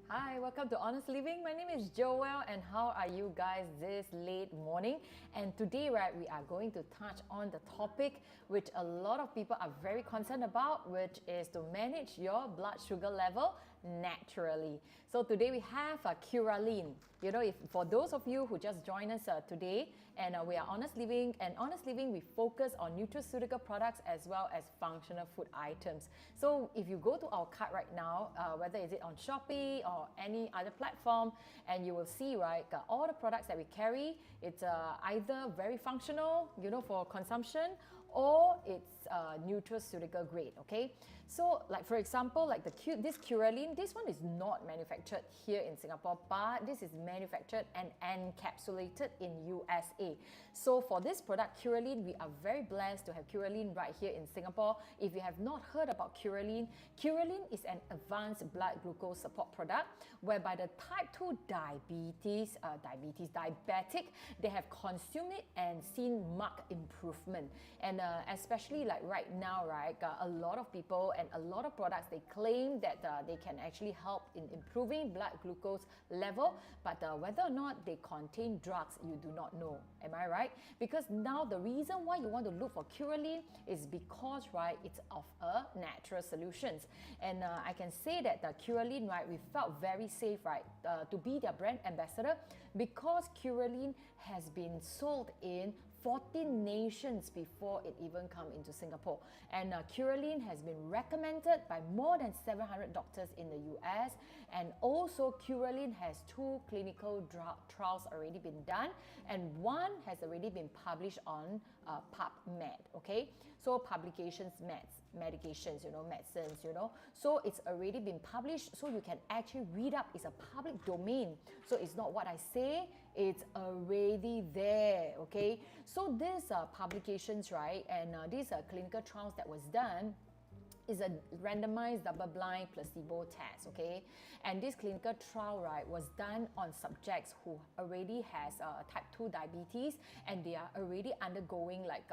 Hi, welcome to Honest Living. My name is Joelle, and how are you guys this late morning? And today, right, we are going to touch on the topic which a lot of people are very concerned about, which is to manage your blood sugar level naturally. So today we have Curalin. You know, if for those of you who just joined us today, and we are Honest Living, and Honest Living, we focus on nutraceutical products as well as functional food items. So if you go to our cart right now, whether is it on Shopee or any other platform, and you will see, right, all the products that we carry, it's either very functional, you know, for consumption, or it's nutraceutical grade, okay? So like for example, like this Curalin, this one is not manufactured here in Singapore, but this is manufactured and encapsulated in USA. So for this product, Curalin, we are very blessed to have Curalin right here in Singapore. If you have not heard about Curalin, Curalin is an advanced blood glucose support product whereby the type 2 diabetic, they have consumed it and seen marked improvement. And especially like right now, right, a lot of people and a lot of products, they claim that they can actually help in improving blood glucose level, but whether or not they contain drugs, you do not know. Am I right? Because now the reason why you want to look for Curalin is because, right, it's of a natural solutions. And I can say that the Curalin, right, we felt very safe, right, to be their brand ambassador, because Curalin has been sold in 14 nations before it even come into Singapore. And Curalin has been recommended by more than 700 doctors in the US. And also Curalin has 2 clinical trials already been done, and one has already been published on PubMed, okay? So publications, medications, you know, medicines, you know. So it's already been published, so you can actually read up. It's a public domain. So it's not what I say, it's already there, okay? So these publications, right, and these clinical trials that was done is a randomized double-blind placebo test, okay? And this clinical trial, right, was done on subjects who already has type 2 diabetes, and they are already undergoing like,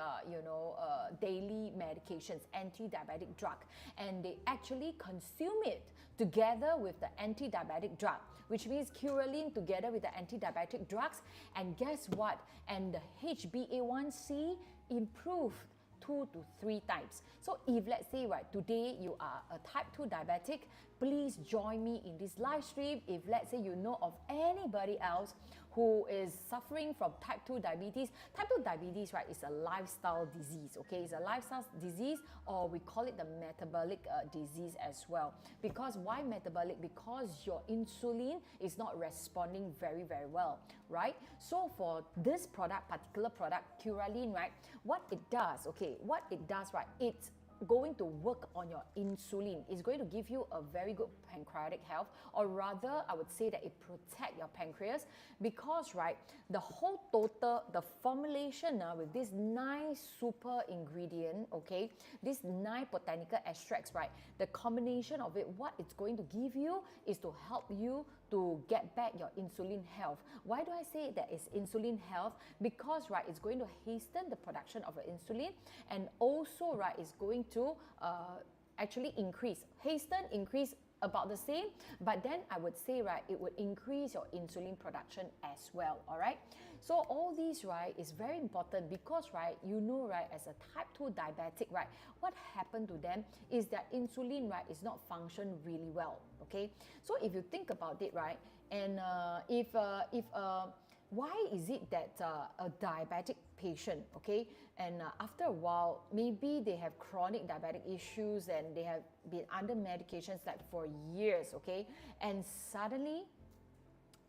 daily medications, anti-diabetic drug. And they actually consume it together with the anti-diabetic drug, which means Curalin together with the anti-diabetic drugs. And guess what? And the HbA1c improved 2 to 3 times. So if let's say, right, today you are a type 2 diabetic, please join me in this live stream. If let's say you know of anybody else who is suffering from type 2 diabetes, type 2 diabetes, right, is a lifestyle disease, okay? It's a lifestyle disease, or we call it the metabolic disease as well. Because why metabolic? Because your insulin is not responding very, very well, right? So for this product, particular product, Curalin, right, what it does, okay, right, it's going to work on your insulin. It's going to give you a very good pancreatic health, or rather I would say that it protects your pancreas, because, right, the whole total, the formulation with this 9 super ingredient, okay, these 9 botanical extracts, right, the combination of it, what it's going to give you is to help you to get back your insulin health. Why do I say that it's insulin health? Because, right, it's going to hasten the production of your insulin, and also, right, it's going to actually increase about the same, but then I would say, right, it would increase your insulin production as well, all right? So all these, right, is very important, because, right, you know, right, as a type 2 diabetic, right, what happened to them is that insulin, right, is not function really well, okay? So if you think about it, right, and why is it that a diabetic patient, okay, and after a while, maybe they have chronic diabetic issues and they have been under medications like for years, okay, and suddenly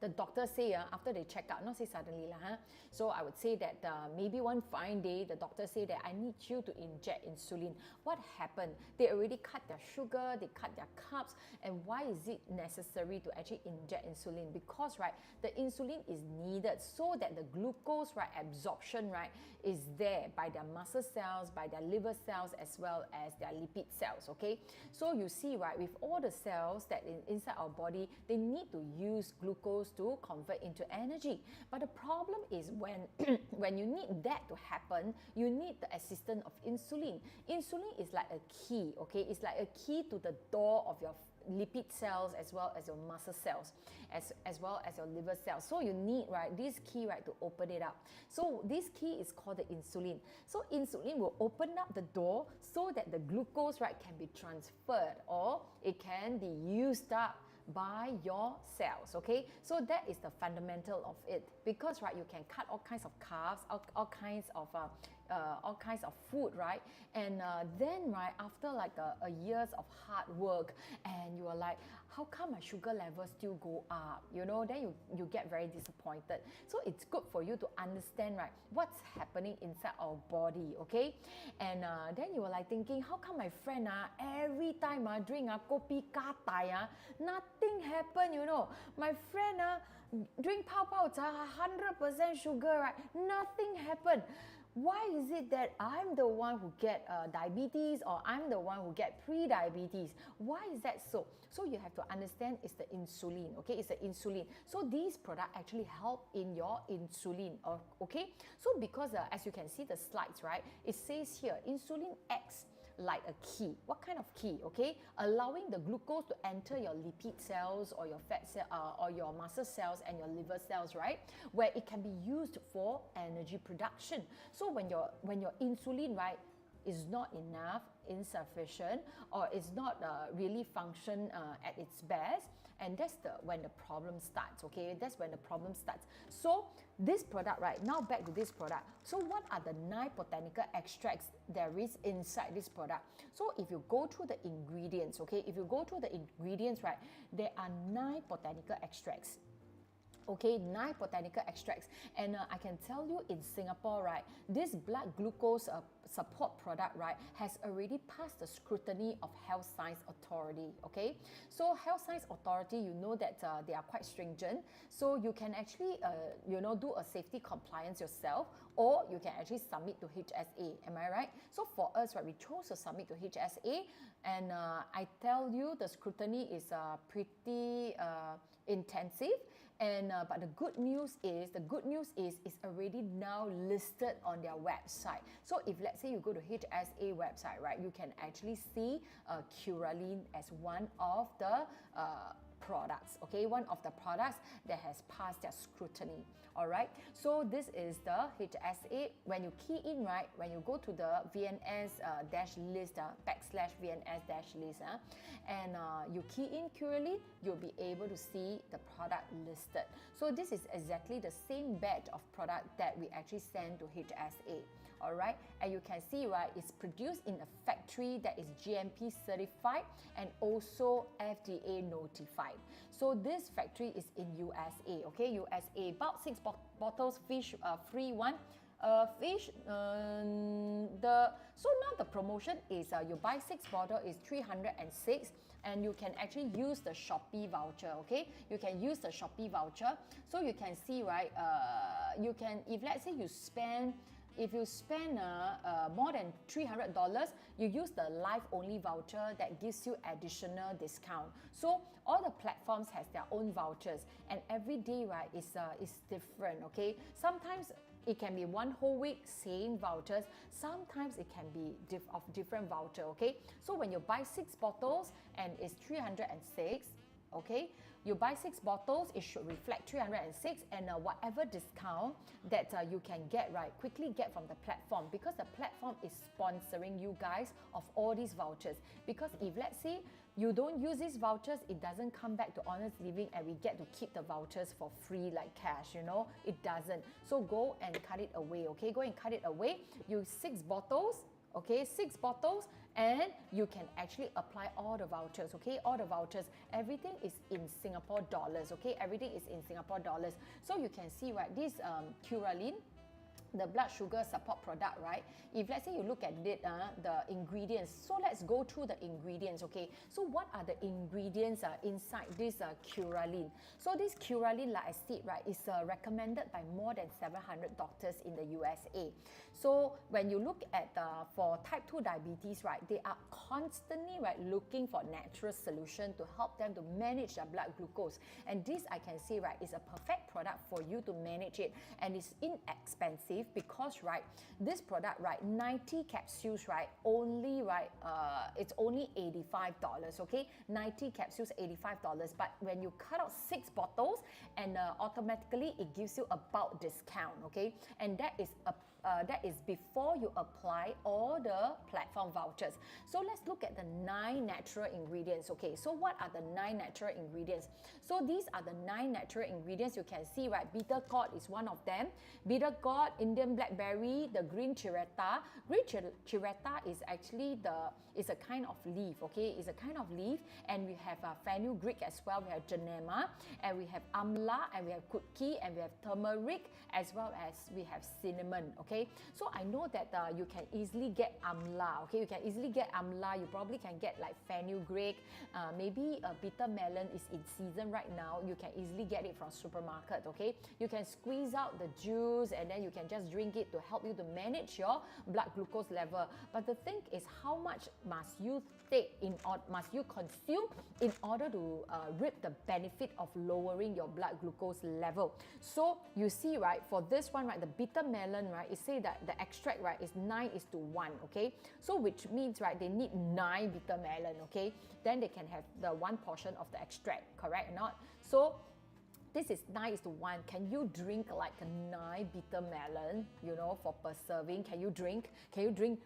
the doctor say, after they check out, not say suddenly lah, so I would say that maybe one fine day, the doctor say that I need you to inject insulin. What happened? They already cut their sugar, they cut their carbs, and why is it necessary to actually inject insulin? Because, right, the insulin is needed so that the glucose, right, absorption, right, is there by their muscle cells, by their liver cells, as well as their lipid cells, okay? So you see, right, with all the cells that inside our body, they need to use glucose to convert into energy. But the problem is when when you need that to happen, you need the assistance of insulin. Insulin is like a key, okay? It's like a key to the door of your lipid cells as well as your muscle cells, as well as your liver cells. So you need, right, this key, right, to open it up. So this key is called the insulin. So insulin will open up the door so that the glucose, right, can be transferred, or it can be used up by your cells. Okay, so that is the fundamental of it, because, right, you can cut all kinds of carbs, all kinds of food, right? And then, right, after like a years of hard work, and you are like, how come my sugar levels still go up? You know, then you get very disappointed. So it's good for you to understand, right, what's happening inside our body. Okay, and then you are like thinking, how come my friend every time drink kopi katai nothing happen? You know, my friend drink pao pao cha 100% sugar, right? Nothing happen. Why is it that I'm the one who get diabetes, or I'm the one who get pre-diabetes? Why is that so? So you have to understand it's the insulin, okay? It's the insulin. So these products actually help in your insulin, okay? So because as you can see the slides, right? It says here, insulin acts like a key. What kind of key? Okay, allowing the glucose to enter your lipid cells or your fat cell or your muscle cells and your liver cells, right, where it can be used for energy production. So when your insulin, right, is not enough, insufficient, or is not really function at its best, and that's when the problem starts. Okay, that's when the problem starts. So this product, right, now back to this product. So what are the 9 botanical extracts there is inside this product? So if you go through the ingredients, okay, if you go through the ingredients, right, there are 9 botanical extracts. Okay, 9 botanical extracts, and I can tell you in Singapore, right, this blood glucose support product, right, has already passed the scrutiny of Health Science Authority. Okay, so Health Science Authority, you know that they are quite stringent, so you can actually you know, do a safety compliance yourself, or you can actually submit to HSA. Am I right? So for us, right, we chose to submit to HSA, and I tell you the scrutiny is pretty intensive. And but the good news is it's already now listed on their website. So if let's say you go to HSA website, right, you can actually see Curalin as one of the products, okay, one of the products that has passed their scrutiny. All right, so this is the HSA. When you key in, right, when you go to the VNS dash list, backslash VNS dash list, and you key in Curalin, you'll be able to see the product listed. So this is exactly the same batch of product that we actually send to HSA. All right, and you can see, right, it's produced in a factory that is GMP certified and also FDA notified. So this factory is in USA, okay, USA. About 6 bottles, fish free one. Fish, so now the promotion is you buy 6 bottles is 306, and you can actually use the Shopee voucher. Okay, you can use the Shopee voucher. So you can see, right, you can, if let's say you spend, if you spend more than $300, you use the live only voucher that gives you additional discount. So all the platforms has their own vouchers, and every day, right, is different. Okay, sometimes it can be one whole week, same vouchers. Sometimes it can be different voucher, okay? So when you buy 6 bottles and it's 306, okay? You buy 6 bottles, it should reflect 306, and whatever discount that you can get, right, quickly get from the platform, because the platform is sponsoring you guys of all these vouchers. Because if let's say you don't use these vouchers, it doesn't come back to Honest Living and we get to keep the vouchers for free like cash, you know, it doesn't. So go and cut it away, okay? Go and cut it away. Use 6 bottles, okay, 6 bottles, and you can actually apply all the vouchers, okay? All the vouchers, everything is in Singapore dollars, okay? Everything is in Singapore dollars. So you can see, right, this Curalin, the blood sugar support product, right? If let's say you look at it, the ingredients. So let's go through the ingredients, okay? So what are the ingredients inside this Curalin? So this Curalin, like I said, right, is recommended by more than 700 doctors in the USA. So when you look at for type 2 diabetes, right, they are constantly, right, looking for natural solution to help them to manage their blood glucose. And this, I can say, right, is a perfect product for you to manage it, and it's inexpensive. believe, because right, this product, right, 90 capsules, right, only, right, it's only $85, okay? 90 capsules, $85. But when you cut out 6 bottles, and automatically it gives you a bulk discount, okay? And that is before you apply all the platform vouchers. So let's look at the 9 natural ingredients, okay? So what are the 9 natural ingredients? So these are the 9 natural ingredients. You can see, right, bitter gourd is one of them. Bitter gourd, Indian blackberry, the green chiretta. Green chiretta is actually is a kind of leaf, okay? It's a kind of leaf, and we have fenugreek as well. We have janaema, and we have amla, and we have kutki, and we have turmeric, as well as we have cinnamon, okay? So I know that you can easily get amla, okay? You can easily get amla. You probably can get like fenugreek, maybe a bitter melon is in season right now. You can easily get it from supermarket, okay? You can squeeze out the juice, and then you can just drink it to help you to manage your blood glucose level. But the thing is, how much must you must you consume in order to reap the benefit of lowering your blood glucose level? So you see, right, for this one, right, the bitter melon, right, it say that the extract, right, is 9:1, okay? So which means, right, they need 9 bitter melon, okay? Then they can have the 1 portion of the extract, correct or not? So this is 9:1. Can you drink like a 9 bitter melon, you know, for per serving? Can you drink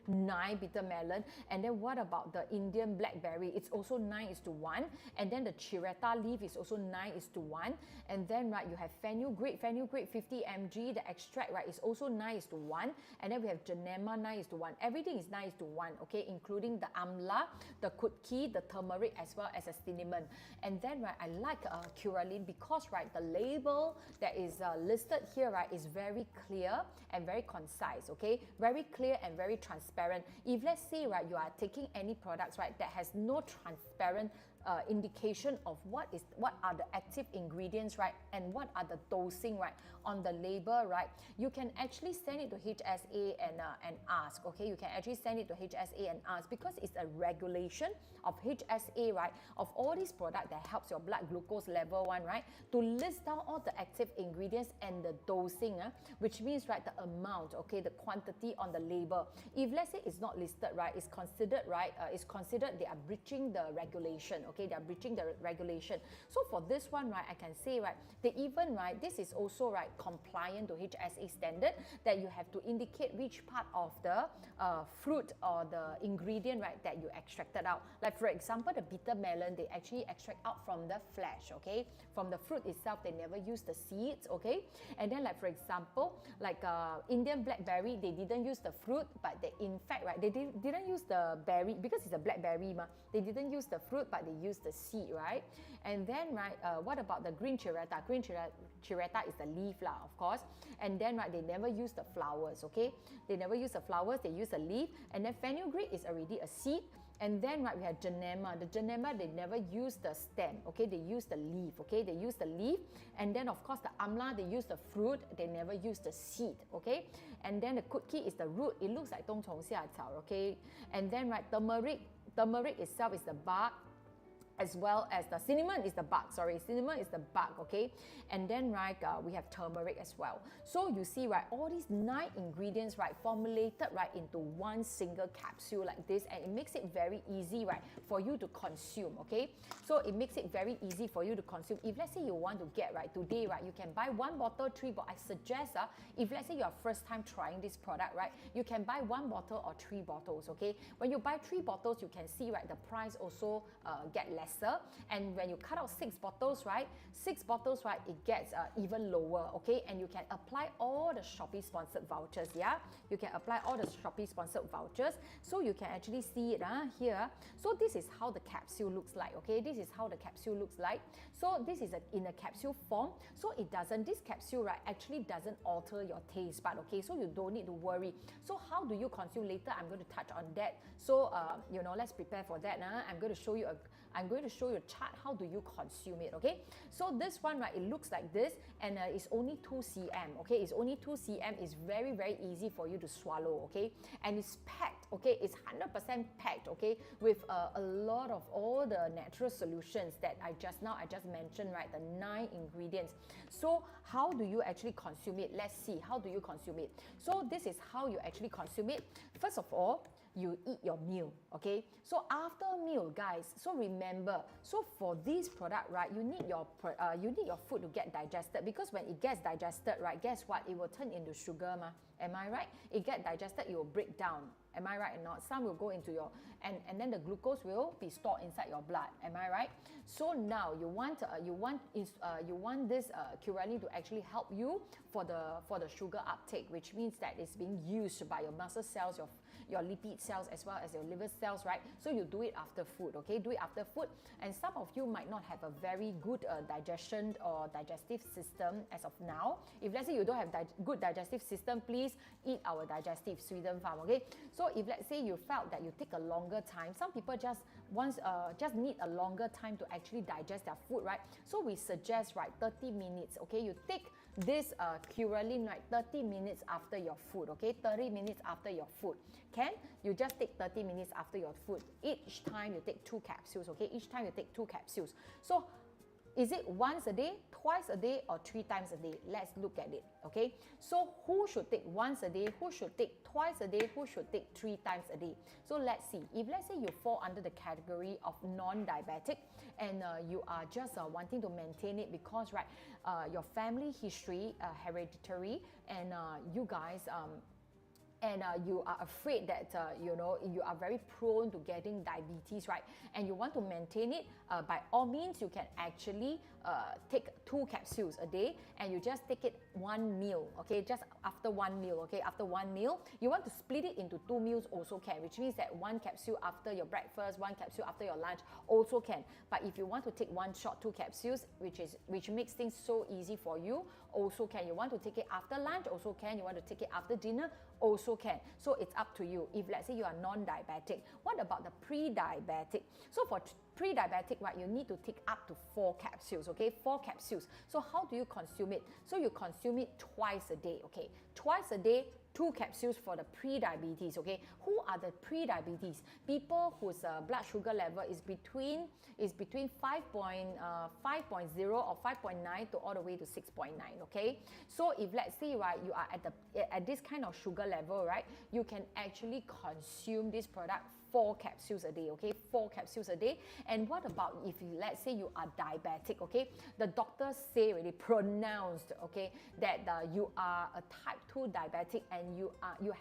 9 bitter melon? And then what about the Indian blackberry? It's also 9:1. And then the chiretta leaf is also 9:1. And then, right, you have fenugreek 50 mg. The extract, right, is also 9:1. And then we have janaema 9:1. Everything is 9:1, okay, including the amla, the kutki, the turmeric, as well as the cinnamon. And then, right, I like Curalin because, right, the label that is listed here, right, is very clear and very concise, okay? Very clear and very transparent. If let's say, right, you are taking any products, right, that has no transparent indication of what are the active ingredients, right, and what are the dosing, right, on the label, right, you can actually send it to HSA and ask, okay? You can actually send it to HSA and ask, because it's a regulation of HSA, right, of all these products that helps your blood glucose level one, right, to list down all the active ingredients and the dosing, which means, right, the amount, okay, the quantity on the label. If let's say it's not listed, right, it's considered, right, it's considered they are breaching the regulation, okay, they are breaching the regulation. So for this one, right, I can say, right, they even, right, this is also, right, compliant to HSA standard, that you have to indicate which part of the fruit or the ingredient, right, that you extracted out. Like for example, the bitter melon, they actually extract out from the flesh, okay, from the fruit itself. They never use the seeds, okay. And then, like for example, like Indian blackberry, they didn't use the fruit, but they, in fact, right, they didn't use the berry because it's a blackberry, they didn't use the fruit, but they used the seed, right? And then, right, what about the green chiretta? Green chiretta is the leaf, of course. And then, right, they never use the flowers, okay? They never use the flowers, they use the leaf. And then fenugreek is already a seed. And then, right, we have janaema. The janaema, they never use the stem, okay? They use the leaf, okay? They use the leaf. And then, of course, the amla, they use the fruit. They never use the seed, okay? And then the kutki is the root. It looks like 冬虫夏草, okay? And then, right, turmeric itself is the bark, as well as the cinnamon is the bark, cinnamon is the bark, okay? And then, right, we have turmeric as well. So you see, right, all these 9 ingredients, right, formulated, right, into one single capsule like this, and it makes it very easy, right, for you to consume, okay? So it makes it very easy for you to consume. If let's say you want to get, right, today, right, you can buy 1 bottle, 3 bottles. I suggest, if let's say you're first time trying this product, right, you can buy 1 bottle or 3 bottles, okay? When you buy 3 bottles, you can see, right, the price also get less. And when you cut out 6 bottles, right, 6 bottles, right, it gets even lower, okay? And you can apply all the Shopee sponsored vouchers, yeah? You can apply all the Shopee sponsored vouchers. So you can actually see it here. So this is how the capsule looks like, okay? This is how the capsule looks like. So this is in a capsule form. So this capsule, right, actually doesn't alter your taste bud, okay? So you don't need to worry. So how do you consume later? I'm going to touch on that. So, you know, let's prepare for that. I'm going to show you I'm going to show you a chart. How do you consume it? Okay, so this one, right, it looks like this, and it's only 2 cm. Okay, it's only 2 cm. It's very, very easy for you to swallow. Okay, and it's packed. Okay, it's 100% packed. Okay, with a lot of all the natural solutions that I just mentioned, right, the 9 ingredients. So how do you actually consume it? Let's see, how do you consume it? So this is how you actually consume it. First of all, you eat your meal. Okay, so after meal, guys, so remember, so for this product, right, you need your food to get digested, because when it gets digested, right, guess what, it will turn into sugar ma. Am I right? It get digested, it will break down. Am I right or not? Some will go into your, and then the glucose will be stored inside your blood. Am I right? So now you want this Curalin to actually help you for the sugar uptake, which means that it's being used by your muscle cells, your lipid cells, as well as your liver cells, right? So you do it after food, okay? Do it after food. And some of you might not have a very good digestion or digestive system as of now. If let's say you don't have good digestive system, please eat our digestive Sweden Farm, okay? So if let's say you felt that you take a longer time, some people just need a longer time to actually digest their food, right? So we suggest, right, 30 minutes, okay? You take this Curalin, right, 30 minutes after your food, okay? 30 minutes after your food. Can you just take 30 minutes after your food? Each time you take 2 capsules, okay? Each time you take 2 capsules. So is it once a day, twice a day, or 3 times a day? Let's look at it, okay? So who should take once a day? Who should take twice a day? Who should take 3 times a day? So let's see. If let's say you fall under the category of non-diabetic, and you are just wanting to maintain it because, right, your family history, hereditary, and you guys and you are afraid that you are very prone to getting diabetes, right, and you want to maintain it, by all means you can actually take 2 capsules a day, and you just take it 1 meal, okay, just after 1 meal, okay, after 1 meal. You want to split it into 2 meals also can, which means that 1 capsule after your breakfast, 1 capsule after your lunch also can. But if you want to take 1 shot 2 capsules, which makes things so easy for you, also can. You want to take it after lunch, also can. You want to take it after dinner, also can. So it's up to you. If let's say you are non-diabetic, what about the pre-diabetic? So for pre-diabetic, right, you need to take up to 4 capsules, okay, 4 capsules. So how do you consume it? So you consume it twice a day, okay, twice a day, 2 capsules for the pre-diabetes, okay. Who are the pre-diabetes? People whose blood sugar level is between 5.0 or 5.9 to all the way to 6.9, okay. So if let's say, right, you are at this kind of sugar level, right, you can actually consume this product 4 capsules a day, okay, 4 capsules a day. And what about if let's say you are diabetic, okay? The doctors say already pronounced, okay, that you are a type 2 diabetic and you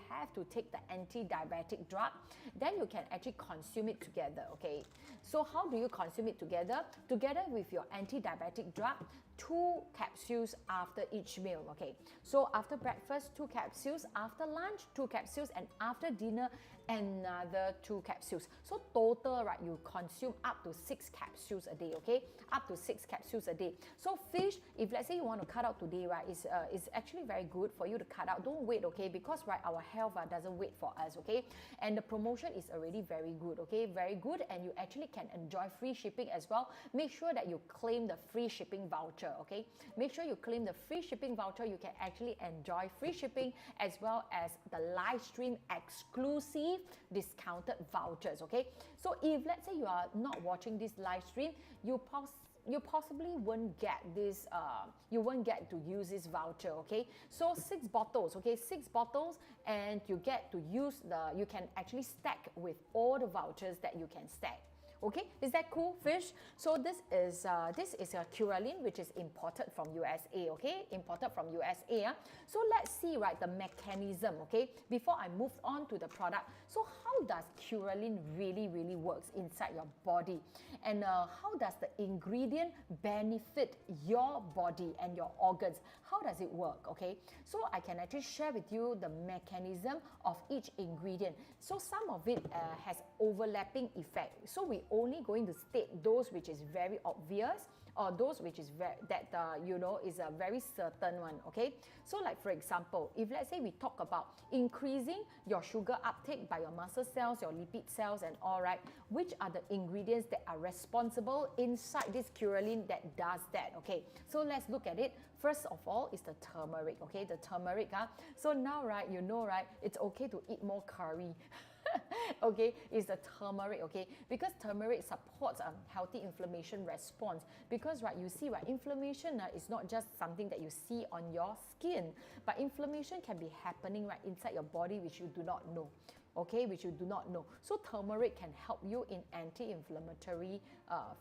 have to take the anti-diabetic drug. Then you can actually consume it together, okay? So how do you consume it together? Together with your anti-diabetic drug, 2 capsules after each meal, okay? So after breakfast, 2 capsules, after lunch, 2 capsules, and after dinner, another 2 capsules. So total, right, you consume up to 6 capsules a day, okay? Up to 6 capsules a day. So fish, if let's say you want to cut out today, right, is actually very good for you to cut out. Don't wait, okay? Because, right, our health doesn't wait for us, okay? And the promotion is already very good, okay? Very good, and you actually can enjoy free shipping as well. Make sure that you claim the free shipping voucher, okay? Make sure you claim the free shipping voucher. You can actually enjoy free shipping as well as the live stream exclusive discounted vouchers, okay? So if let's say you are not watching this live stream, you possibly won't get this, you won't get to use this voucher, okay? So 6 bottles, okay, 6 bottles, and you get to use you can actually stack with all the vouchers that you can stack. Okay, is that cool, fish? So this is a Curalin, which is imported from USA, okay? Imported from USA. So let's see, right, the mechanism, okay? Before I move on to the product, so how does Curalin really works inside your body? And how does the ingredient benefit your body and your organs? How does it work, okay? So I can actually share with you the mechanism of each ingredient. So some of it has overlapping effect. So we only going to state those which is very obvious, or those which is is a very certain one, okay? So like for example, if let's say we talk about increasing your sugar uptake by your muscle cells, your lipid cells and all, right, which are the ingredients that are responsible inside this Curalin that does that, okay? So let's look at it. First of all is the turmeric, okay? The turmeric, so now, right, you know, right, it's okay to eat more curry. Okay, is the turmeric, okay, because turmeric supports a healthy inflammation response, because right, you see, right, inflammation is not just something that you see on your skin, but inflammation can be happening right inside your body which you do not know. Okay, which you do not know. So turmeric can help you in anti-inflammatory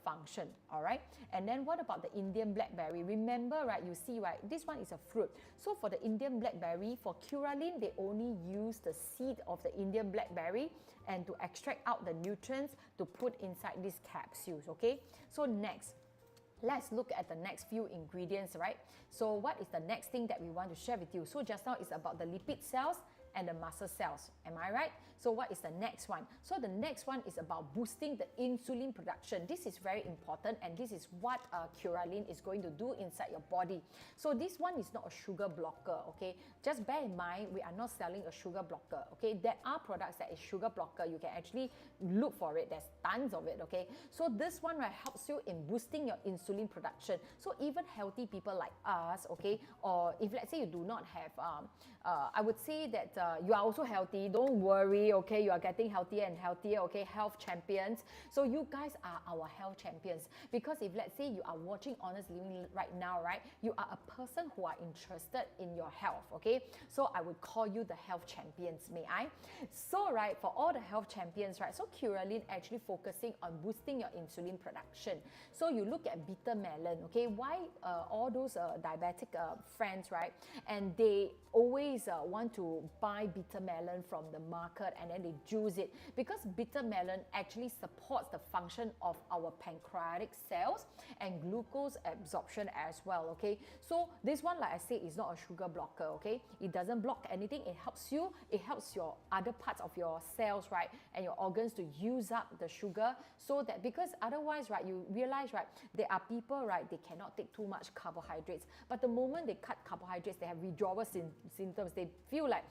function, all right? And then what about the Indian blackberry? Remember, right, you see, right, this one is a fruit. So for the Indian blackberry, for Curalin, they only use the seed of the Indian blackberry and to extract out the nutrients to put inside these capsules, okay? So next, let's look at the next few ingredients, right? So what is the next thing that we want to share with you? So just now it's about the lipid cells and the muscle cells, am I right? So what is the next one? So the next one is about boosting the insulin production. This is very important, and this is what Curalin is going to do inside your body. So this one is not a sugar blocker, okay? Just bear in mind, we are not selling a sugar blocker, okay? There are products that is sugar blocker. You can actually look for it. There's tons of it, okay? So this one, right, helps you in boosting your insulin production. So even healthy people like us, okay, or if let's say you do not have, I would say that you are also healthy, don't worry, okay, you are getting healthier and healthier, okay, health champions. So you guys are our health champions, because if let's say you are watching Honest Living right now, right, you are a person who are interested in your health, okay? So I would call you the health champions, may I? So right, for all the health champions, right, so Curalin actually focusing on boosting your insulin production. So you look at bitter melon, okay, why all those diabetic friends, right, and they always want to buy bitter melon from the market and then they juice it, because bitter melon actually supports the function of our pancreatic cells and glucose absorption as well, okay? So this one, like I said, is not a sugar blocker, okay? It doesn't block anything. It helps you, it helps your other parts of your cells, right, and your organs to use up the sugar, so that, because otherwise, right, you realize, right, there are people, right, they cannot take too much carbohydrates, but the moment they cut carbohydrates, they have withdrawal symptoms. They feel like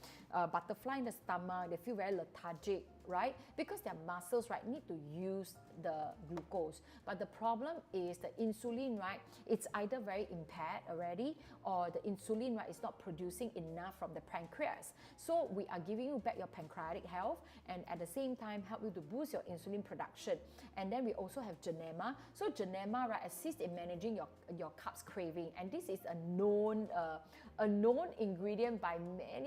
butterfly in the stomach, they feel very lethargic, right? Because their muscles, right, need to use the glucose. But the problem is the insulin, right, it's either very impaired already, or the insulin, right, is not producing enough from the pancreas. So we are giving you back your pancreatic health, and at the same time help you to boost your insulin production. And then we also have Janema. So Janema, right, assists in managing your carbs craving, and this is a known ingredient by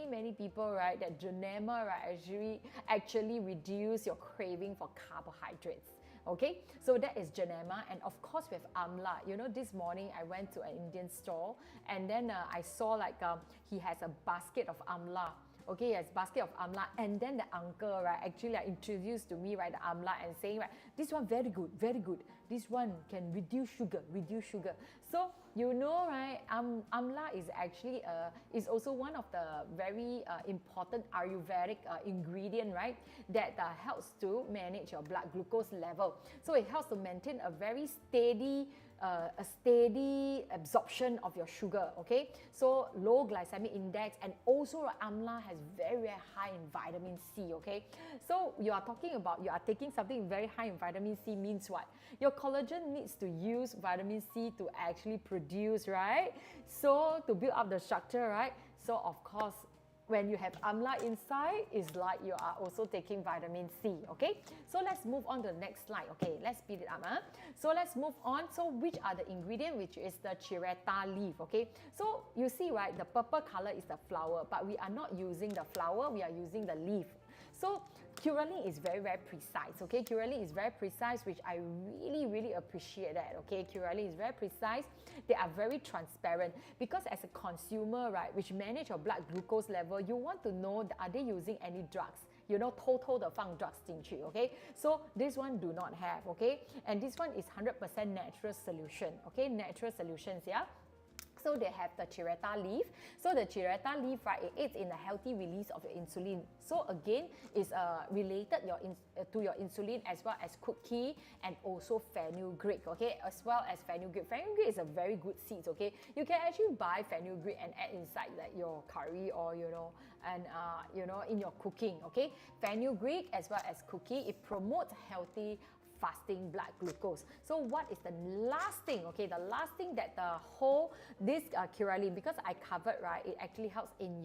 many people, right, that Janema, right, actually reduce your craving for carbohydrates. Okay, so that is Janema, and of course we have Amla. You know, this morning I went to an Indian store, and then I saw like he has a basket of Amla. Okay, yes, basket of Amla, and then the uncle, right, actually like, introduced to me, right, the Amla, and saying, right, this one very good, very good. This one can reduce sugar, reduce sugar. So you know, right, Amla is actually is also one of the very important Ayurvedic ingredient, right, that helps to manage your blood glucose level. So it helps to maintain a very steady absorption of your sugar, okay? So low glycemic index, and also Amla has very high in vitamin C, okay? So you are talking about, you are taking something very high in vitamin C means what? Your collagen needs to use vitamin C to actually produce, right? So to build up the structure, right? So of course, when you have Amla inside, it's like you are also taking vitamin C, okay? So let's move on to the next slide, okay? Let's speed it up, huh? So let's move on. So which are the ingredient, which is the Chiretta leaf, okay? So you see, right, the purple color is the flower, but we are not using the flower, we are using the leaf. So Curalin is very precise, okay? Curalin is very precise, which I really appreciate that, okay? Curalin is very precise. They are very transparent, because as a consumer, right, which manage your blood glucose level, you want to know, are they using any drugs? You know, 偷偷的放 drugs 进去, okay? So this one do not have, okay? And this one is 100% natural solution, okay? Natural solutions, yeah? So they have the chireta leaf. So the chireta leaf, right, it aids in the healthy release of your insulin. So again, it's related to your insulin, as well as cookie and also fenugreek, okay, as well as fenugreek. Fenugreek is a very good seed, okay. You can actually buy fenugreek and add inside like your curry, or and in your cooking, okay. Fenugreek as well as cookie, it promotes healthy fasting blood glucose. So what is the last thing? Okay, the last thing that this Curalin, because I covered, right, it actually helps in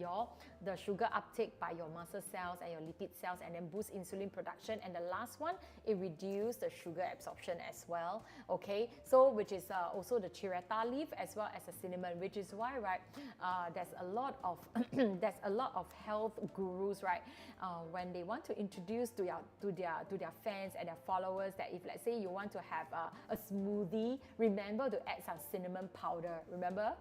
the sugar uptake by your muscle cells and your lipid cells, and then boost insulin production. And the last one, it reduces the sugar absorption as well. Okay, so which is also the chireta leaf as well as the cinnamon, which is why, right, there's a lot of there's a lot of health gurus, right, when they want to introduce to their fans and their followers that if let's say you want to have a smoothie, remember to add some cinnamon powder, remember?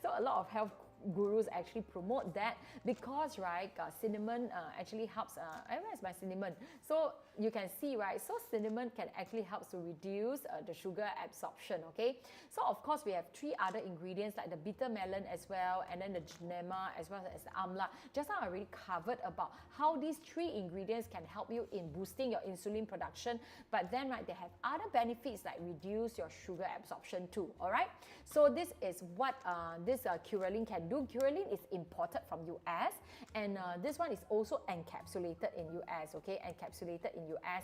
So a lot of health gurus actually promote that, because right, cinnamon actually helps. Where's my cinnamon? So you can see, right, so cinnamon can actually help to reduce the sugar absorption. Okay, so of course we have 3 other ingredients like the bitter melon as well, and then the genema as well as the amla. Just now I already covered about how these 3 ingredients can help you in boosting your insulin production, but then, right, they have other benefits like reduce your sugar absorption too. All right, so this is what this Curalin can do. Curalin is imported from US, and this one is also encapsulated in US, okay, encapsulated in US.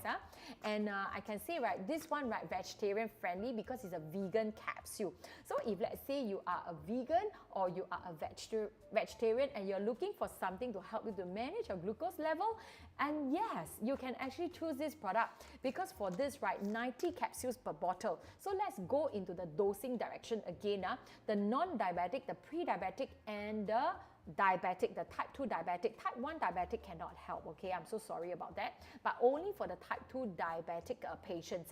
And I can say, right, this one, right, vegetarian friendly because it's a vegan capsule. So if let's say you are a vegan or you are a vegetarian and you're looking for something to help you to manage your glucose level, and yes, you can actually choose this product, because for this, right, 90 capsules per bottle. So let's go into the dosing direction again. The non-diabetic, the pre-diabetic, and the diabetic, the type 2 diabetic. Type 1 diabetic cannot help, okay, I'm so sorry about that, but only for the type 2 diabetic patients.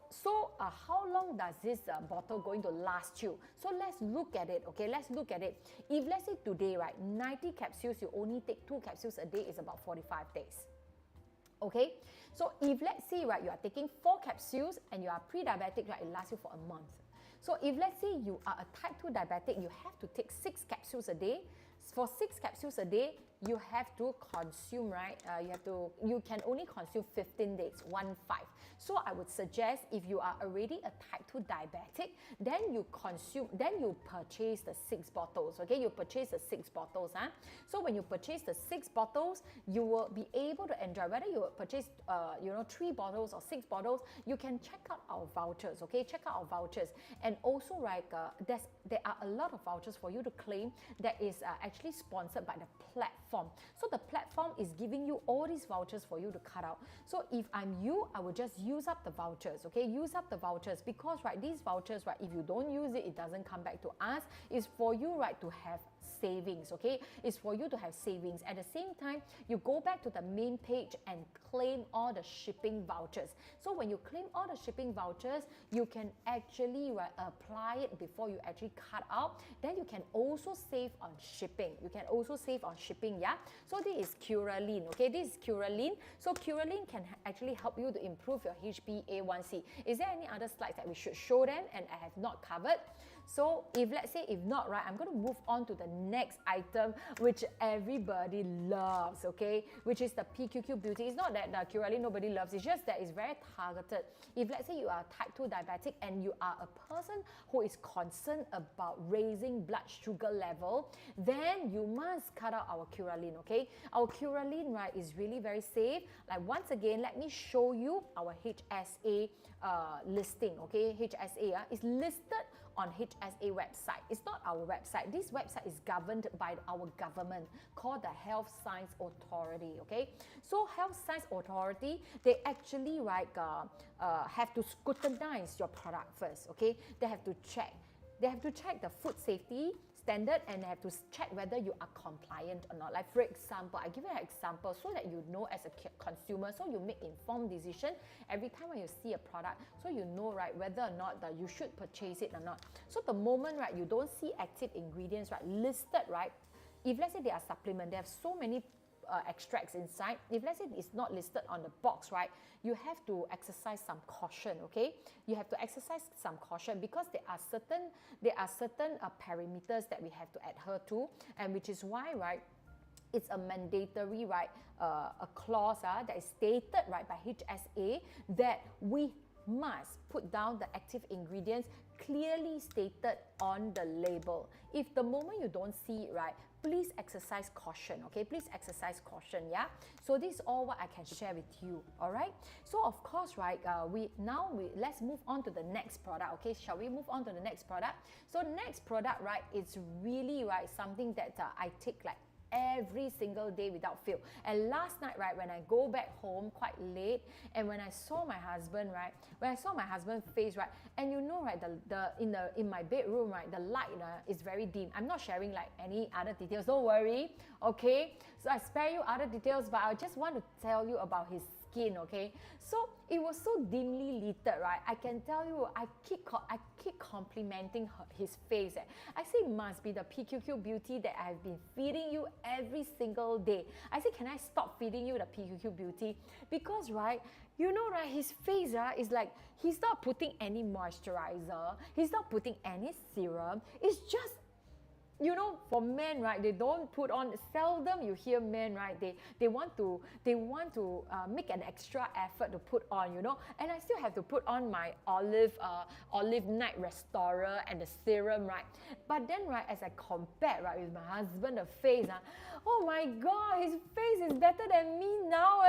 So how long does this bottle going to last you? So let's look at it, okay, let's look at it. If let's say today, right, 90 capsules, you only take 2 capsules a day, is about 45 days. Okay, so if let's say, right, you are taking 4 capsules and you are pre-diabetic, right, it lasts you for a month. So if let's say you are a type 2 diabetic, you have to take 6 capsules a day. For 6 capsules a day, you have to consume, right? You can only consume 15 days, 1-5. So I would suggest, if you are already a type 2 diabetic, then you purchase the 6 bottles, okay? You purchase the 6 bottles. So when you purchase the 6 bottles, you will be able to enjoy, whether you purchase 3 bottles or 6 bottles, you can check out our vouchers, okay? Check out our vouchers. And also, right, there are a lot of vouchers for you to claim that is actually sponsored by the platform. So the platform is giving you all these vouchers for you to cut out. So if I'm you, I would just use up the vouchers, okay? Use up the vouchers, because, right, these vouchers, right, if you don't use it, it doesn't come back to us. It's for you, right, to have savings, okay? It's for you to have savings. At the same time, you go back to the main page and claim all the shipping vouchers. So when you claim all the shipping vouchers, you can actually, right, apply it before you actually cut out. Then you can also save on shipping. You can also save on shipping, yeah? So this is Curalin, okay? This is Curalin. So Curalin can actually help you to improve your HbA1c. Is there any other slides that we should show them and I have not covered? So if let's say if not, right, I'm going to move on to the next item, which everybody loves, okay, which is the PQQ BEAU.T. It's not that Curalin nobody loves, it's just that it's very targeted. If let's say you are type 2 diabetic and you are a person who is concerned about raising blood sugar level, then you must cut out our Curalin, okay? Our Curalin, right, is really very safe. Like, once again, let me show you our HSA listing, okay? HSA is listed on HSA website. It's not our website. This website is governed by our government, called the Health Science Authority, okay? So Health Science Authority, they actually, right, have to scrutinize your product first, okay? They have to check. They have to check the food safety standard, and they have to check whether you are compliant or not. Like, for example, I give you an example so that you know as a consumer, so you make informed decision every time when you see a product, so you know, right, whether or not that you should purchase it or not. So the moment, right, you don't see active ingredients, right, listed, right, if let's say they are supplement, they have so many extracts inside. If let's say it's not listed on the box, right, you have to exercise some caution, okay? You have to exercise some caution because there are certain parameters that we have to adhere to, and which is why, right, it's a mandatory, right, a clause that is stated, right, by HSA that we must put down the active ingredients clearly stated on the label. If the moment you don't see it, right, please exercise caution, okay? Please exercise caution, yeah? So this is all what I can share with you, all right? So of course, right, let's move on to the next product, okay? Shall we move on to the next product? So next product, right, it's really, right, something that I take like every single day without fail. And last night, right, when I go back home quite late, and when I saw my husband, right, when I saw my husband's face, right, and you know, right, in my bedroom, right, the light is very dim. I'm not sharing like any other details, don't worry, okay? So I spare you other details, but I just want to tell you about his skin, okay? So it was so dimly lit, right? I can tell you, I keep complimenting his face. I say it must be the PQQ BEAU.T that I have been feeding you every single day. I say, can I stop feeding you the PQQ BEAU.T? Because, right, you know, right, his face is like, he's not putting any moisturizer, he's not putting any serum, it's just, you know, for men, right, they don't put on, seldom you hear men, right, they want to make an extra effort to put on, you know, and I still have to put on my olive night restorer and the serum, right? But then, right, as I compare, right, with my husband, the face, oh my God, his face is better than me now,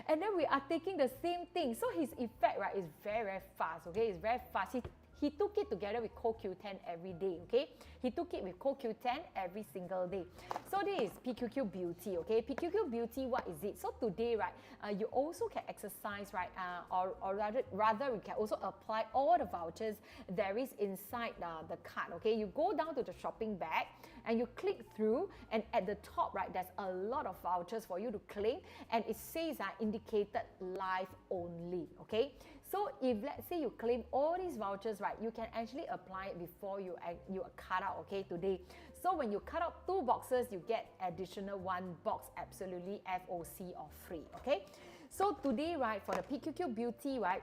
and then we are taking the same thing, so his effect, right, is very, very fast, okay? It's very fast. He took it together with CoQ10 every day, okay? He took it with CoQ10 every single day. So this is PQQ BEAU.T, okay? PQQ BEAU.T, what is it? So today, right, you also can exercise, right, or rather, we can also apply all the vouchers there is inside the cart, okay? You go down to the shopping bag and you click through, and at the top, right, there's a lot of vouchers for you to claim, and it says indicated live only, okay? So if let's say you claim all these vouchers, right, you can actually apply it before you cut out, okay, today. So when you cut out 2 boxes, you get additional 1 box absolutely FOC or free, okay? So today, right, for the PQQ BEAU.T, right,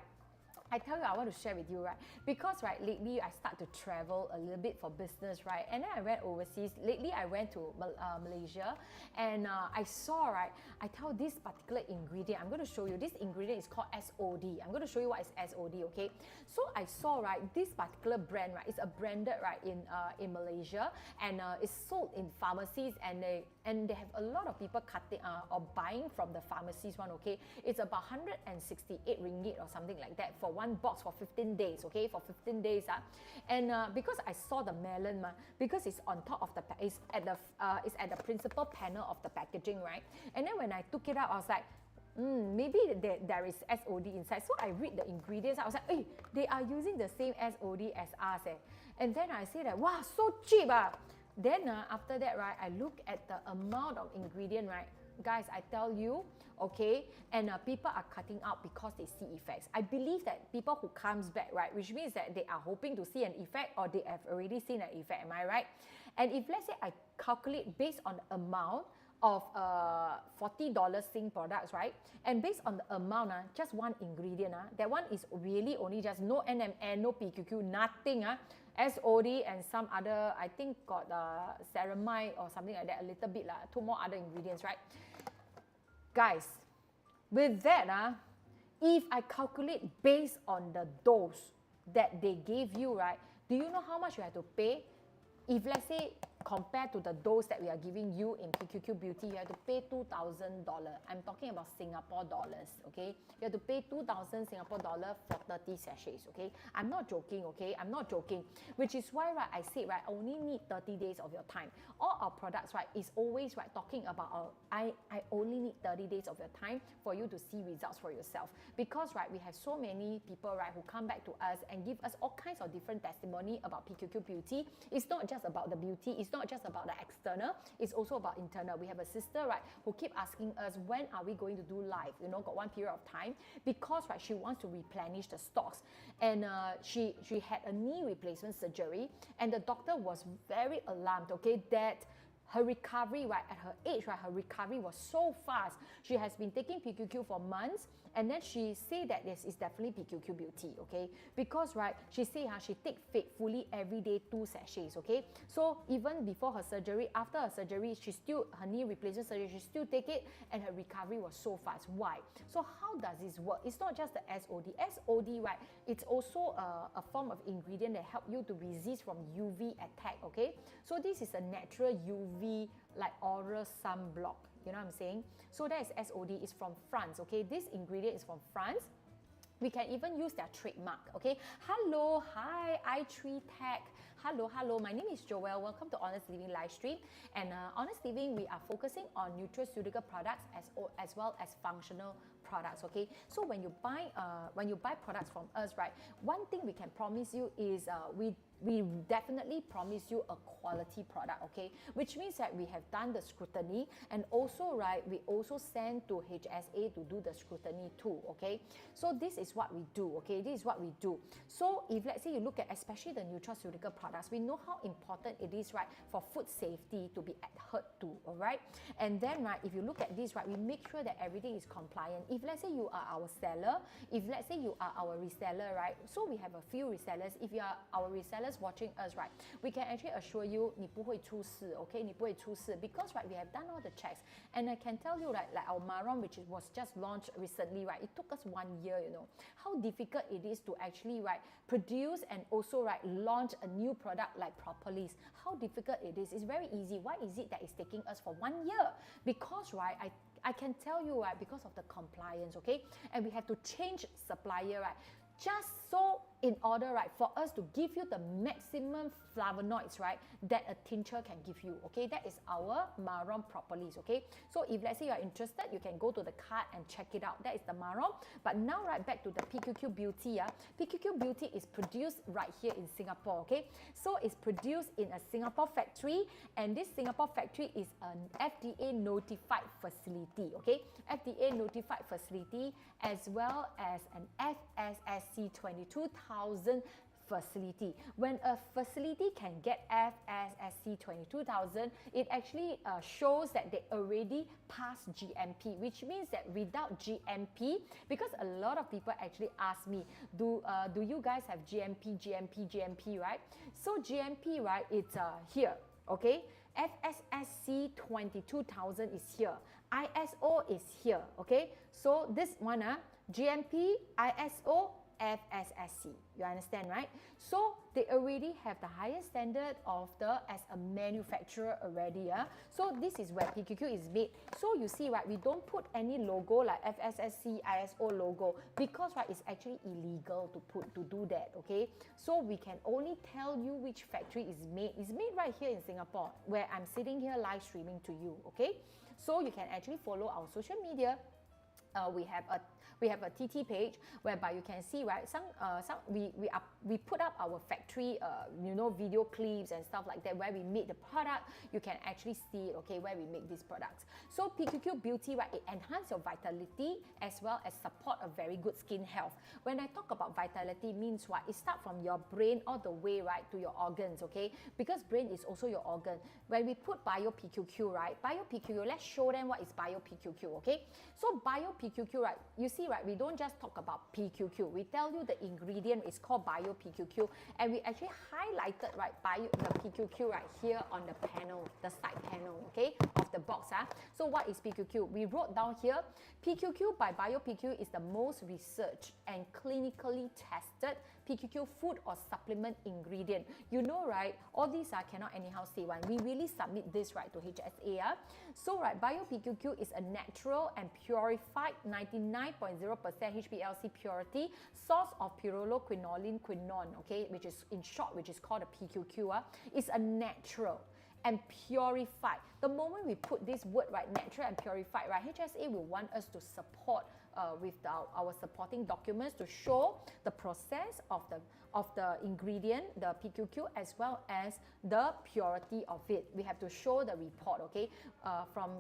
I tell you, I want to share with you, right? Because, right, lately I start to travel a little bit for business, right? And then I went overseas. Lately, I went to Malaysia, and I saw, right, I tell this particular ingredient, I'm going to show you, this ingredient is called SOD. I'm going to show you what is SOD, okay? So I saw, right, this particular brand, right, it's a branded, right, in Malaysia, and it's sold in pharmacies, and they have a lot of people cutting or buying from the pharmacies one, okay? It's about 168 ringgit or something like that for 1 box for 15 days, okay? For 15 days, and because I saw the melon, because it's on top of it's at the principal panel of the packaging, right? And then when I took it out, I was like, maybe there is SOD inside. So I read the ingredients. I was like, hey, they are using the same SOD as us, And then I say that, wow, so cheap, Then after that, right, I look at the amount of ingredient, right? Guys, I tell you, okay, and people are cutting out because they see effects. I believe that people who comes back, right, which means that they are hoping to see an effect, or they have already seen an effect, am I right? And if let's say I calculate based on the amount of $40 Sing products, right, and based on the amount, just 1 ingredient, that one is really only just no NMN, no PQQ, nothing, SOD and some other, I think got ceramide or something like that, a little bit, 2 more other ingredients, right? Guys, with that, if I calculate based on the dose that they gave you, right, do you know how much you have to pay? If let's say compared to the dose that we are giving you in PQQ BEAU.T, you have to pay $2,000. I'm talking about Singapore dollars, okay? You have to pay 2,000 Singapore dollar for 30 sachets, okay? I'm not joking, okay? I'm not joking. Which is why, right, I said, right, I only need 30 days of your time. All our products, right, is always, right, talking about I only need 30 days of your time for you to see results for yourself. Because, right, we have so many people, right, who come back to us and give us all kinds of different testimony about PQQ BEAU.T. It's not just about the beauty, it's not just about the external, it's also about internal. We have a sister, right, who keep asking us, when are we going to do live? You know, got one period of time, because, right, she wants to replenish the stocks. And she had a knee replacement surgery, and the doctor was very alarmed, okay, that her recovery, right, at her age, right, her recovery was so fast. She has been taking PQQ for months, and then she say that this is definitely PQQ BEAU.T, okay? Because, right, she say she take faithfully every day 2 sachets, okay? So even before her surgery, after her surgery, her knee replacement surgery, she still take it, and her recovery was so fast. Why? So how does this work? It's not just the SOD. SOD, right, it's also a form of ingredient that help you to resist from UV attack, okay? So this is a natural UV like oral sunblock, you know what I'm saying? So that is SOD, is from France, okay? This ingredient is from France. We can even use their trademark, okay? Hello, hi, i3 Tech. Hello, my name is Joelle. Welcome to Honest Living Livestream. And Honest Living, we are focusing on nutraceutical products as well as functional products, okay? So when you buy products from us, right, one thing we can promise you is we definitely promise you a quality product, okay? Which means that we have done the scrutiny, and also, right, we also send to HSA to do the scrutiny too, okay? So this is what we do, okay? This is what we do. So if let's say you look at especially the nutraceutical products, we know how important it is, right, for food safety to be adhered to, all right? And then, right, if you look at this, right, we make sure that everything is compliant. If let's say you are our seller, if let's say you are our reseller, right, so we have a few resellers. If you are our resellers watching us, right, we can actually assure you 你不会出事, okay? 你不会出事 because, right, we have done all the checks, and I can tell you, like our Maron, which was just launched recently, right, it took us 1 year, you know, how difficult it is to actually, right, produce and also, right, launch a new product like Propolis. How difficult it is. It's very easy. Why is it that it's taking us for 1 year? Because, right, I can tell you, right, because of the compliance, okay? And we have to change supplier, right? Just so in order, right, for us to give you the maximum flavonoids, right, that a tincture can give you, okay? That is our Maron Propolis, okay? So if let's say you are interested, you can go to the card and check it out. That is the Maron. But now, right, back to the PQQ BEAU.T, PQQ BEAU.T is produced right here in Singapore, okay? So it's produced in a Singapore factory, and this Singapore factory is an FDA notified facility, okay? FDA notified facility, as well as an FSSC 22000 facility. When a facility can get FSSC 22000, it actually shows that they already passed GMP, which means that without GMP, because a lot of people actually ask me, do you guys have GMP, right? So GMP, right, it's here, okay? FSSC 22000 is here. ISO is here, okay? So this one, GMP, ISO, FSSC. You understand, right? So they already have the highest standard of as a manufacturer already. So this is where PQQ is made. So you see, right, we don't put any logo like FSSC, ISO logo because, right, it's actually illegal to do that, okay? So we can only tell you which factory is made. It's made right here in Singapore, where I'm sitting here live streaming to you, okay? So you can actually follow our social media. We have a TT page whereby you can see, right, we put up our factory you know, video clips and stuff like that where we made the product. You can actually see it, okay, where we make these products. So PQQ BEAU.T, right, it enhances your vitality as well as support a very good skin health. When I talk about vitality, means what? It starts from your brain all the way, right, to your organs, okay? Because brain is also your organ. When we put Bio-PQQ, right, Bio-PQQ, let's show them what is Bio-PQQ, okay? So Bio-PQQ, right, you see, right, we don't just talk about PQQ. We tell you the ingredient is called Bio-PQQ, and we actually highlighted, right, the PQQ right here on the panel, the side panel, okay, of the box. So what is PQQ? We wrote down here, PQQ by Bio-PQQ is the most researched and clinically tested PQQ food or supplement ingredient. You know, right, all these cannot anyhow say one. We really submit this, right, to HSA. So, right, Bio-PQQ is a natural and purified 99.0% HPLC purity source of pyrroloquinoline quinone, okay, which is in short, which is called a PQQ. Is a natural and purified. The moment we put this word, right, natural and purified, right, HSA will want us to support with our supporting documents to show the process of the ingredient, the PQQ, as well as the purity of it. We have to show the report, okay, from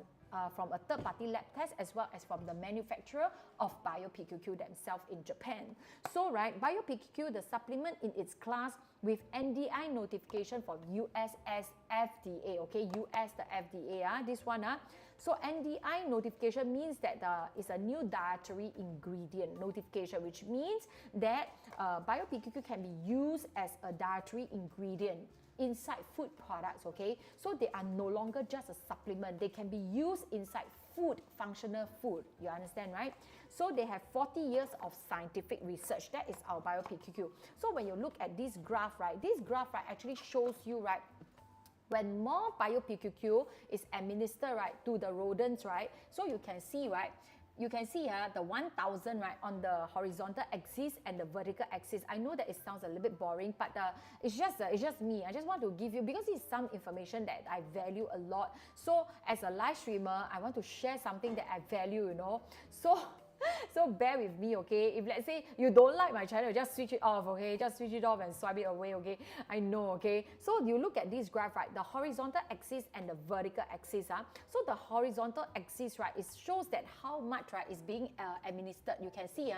from a third-party lab test as well as from the manufacturer of BEAU.PQQ themselves in Japan. So, right, BEAU.PQQ, the supplement in its class with NDI notification from US as FDA, okay, US the FDA, this one. So NDI notification means that it's a new dietary ingredient notification, which means that BEAU.PQQ can be used as a dietary ingredient inside food products, okay? So they are no longer just a supplement. They can be used inside food, functional food. You understand, right? So they have 40 years of scientific research. That is our BEAU.PQQ. So when you look at this graph, right, this graph, right, actually shows you, right, when more BEAU.PQQ is administered, right, to the rodents, right, so you can see, right, you can see the 1000, right, on the horizontal axis and the vertical axis. I know that it sounds a little bit boring, but it's just me. I just want to give you, because it's some information that I value a lot. So as a live streamer, I want to share something that I value, you know. So bear with me, okay? If let's say you don't like my channel, just switch it off, okay? Just switch it off and swipe it away, okay? I know, okay? So you look at this graph, right? The horizontal axis and the vertical axis. So the horizontal axis, right, it shows that how much, right, is being administered. You can see